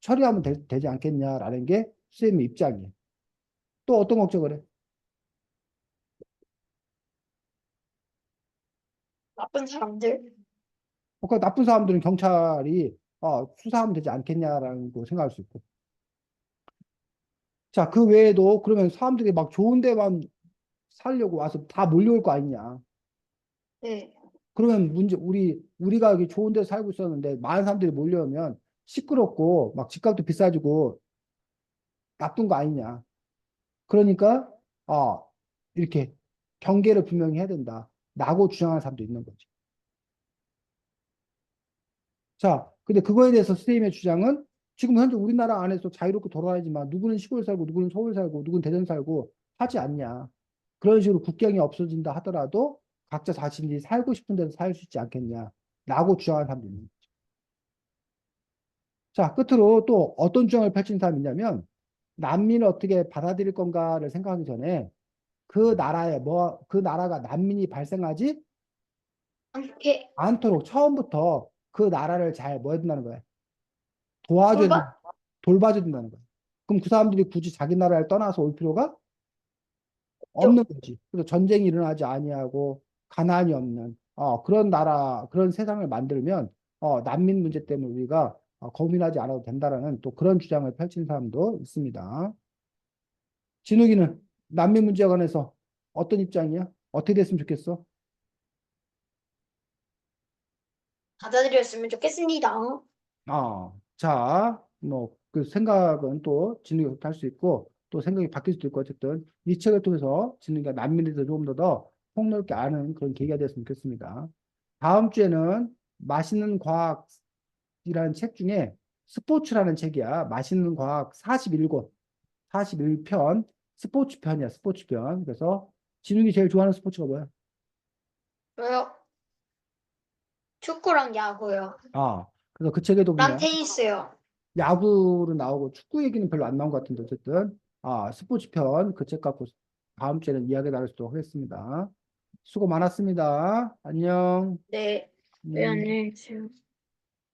Speaker 1: 처리하면 되지 않겠냐라는 게 쌤의 입장이에요. 또 어떤 걱정을 해?
Speaker 2: 나쁜 사람들.
Speaker 1: 그러니까 나쁜 사람들은 경찰이 수사하면 되지 않겠냐라는 거 생각할 수 있고. 자, 그 외에도 그러면 사람들이 막 좋은 데만 살려고 와서 다 몰려올 거 아니냐.
Speaker 2: 네.
Speaker 1: 그러면 우리가 여기 좋은 데 살고 있었는데 많은 사람들이 몰려오면 시끄럽고 막 집값도 비싸지고 나쁜 거 아니냐. 그러니까 아 이렇게 경계를 분명히 해야 된다. 라고 주장하는 사람도 있는 거지. 자, 근데 그거에 대해서 선생님의 주장은 지금 현재 우리나라 안에서 자유롭게 돌아다니지만 누구는 시골 살고 누구는 서울 살고 누구는 대전 살고 하지 않냐. 그런 식으로 국경이 없어진다 하더라도 각자 자신이 살고 싶은 데서 살 수 있지 않겠냐. 라고 주장하는 사람도 있는 거죠. 자, 끝으로 또 어떤 주장을 펼친 사람이 있냐면 난민을 어떻게 받아들일 건가를 생각하기 전에 그 나라가 난민이 발생하지
Speaker 2: 이렇게
Speaker 1: 않도록 처음부터 그 나라를 잘 뭐 해야 된다는 거야. 도와줘야 된,
Speaker 2: 돌봐
Speaker 1: 돌봐줘야 된다는 거야. 그럼 그 사람들이 굳이 자기 나라를 떠나서 올 필요가 없는
Speaker 2: 죠.
Speaker 1: 거지. 그래서 전쟁이 일어나지 아니하고 가난이 없는 그런 나라, 그런 세상을 만들면 난민 문제 때문에 우리가 고민하지 않아도 된다라는 또 그런 주장을 펼친 사람도 있습니다. 진욱이는 난민 문제에 관해서 어떤 입장이야? 어떻게 됐으면 좋겠어?
Speaker 2: 받아들였으면 좋겠습니다.
Speaker 1: 자, 뭐, 그 생각은 또 진욱이 할 수 있고, 또 생각이 바뀔 수도 있고, 어쨌든 이 책을 통해서 진욱이가 난민에 대해서 조금 더 폭넓게 아는 그런 계기가 됐으면 좋겠습니다. 다음 주에는 맛있는 과학이라는 책 중에 스포츠라는 책이야. 맛있는 과학 41권, 41편, 스포츠 편이야, 스포츠 편. 그래서 진욱이 제일 좋아하는 스포츠가 뭐야?
Speaker 2: 왜요? 축구랑 야구요.
Speaker 1: 그래서 그 책에도
Speaker 2: 랑
Speaker 1: 보면
Speaker 2: 테니스요.
Speaker 1: 야구로 나오고 축구 얘기는 별로 안 나온 것 같은데 어쨌든 스포츠 편 그 책 갖고 다음 주에는 이야기 나누도록 하겠습니다. 수고 많았습니다. 안녕.
Speaker 2: 네. 네,
Speaker 1: 음.
Speaker 2: 안녕히 계세요.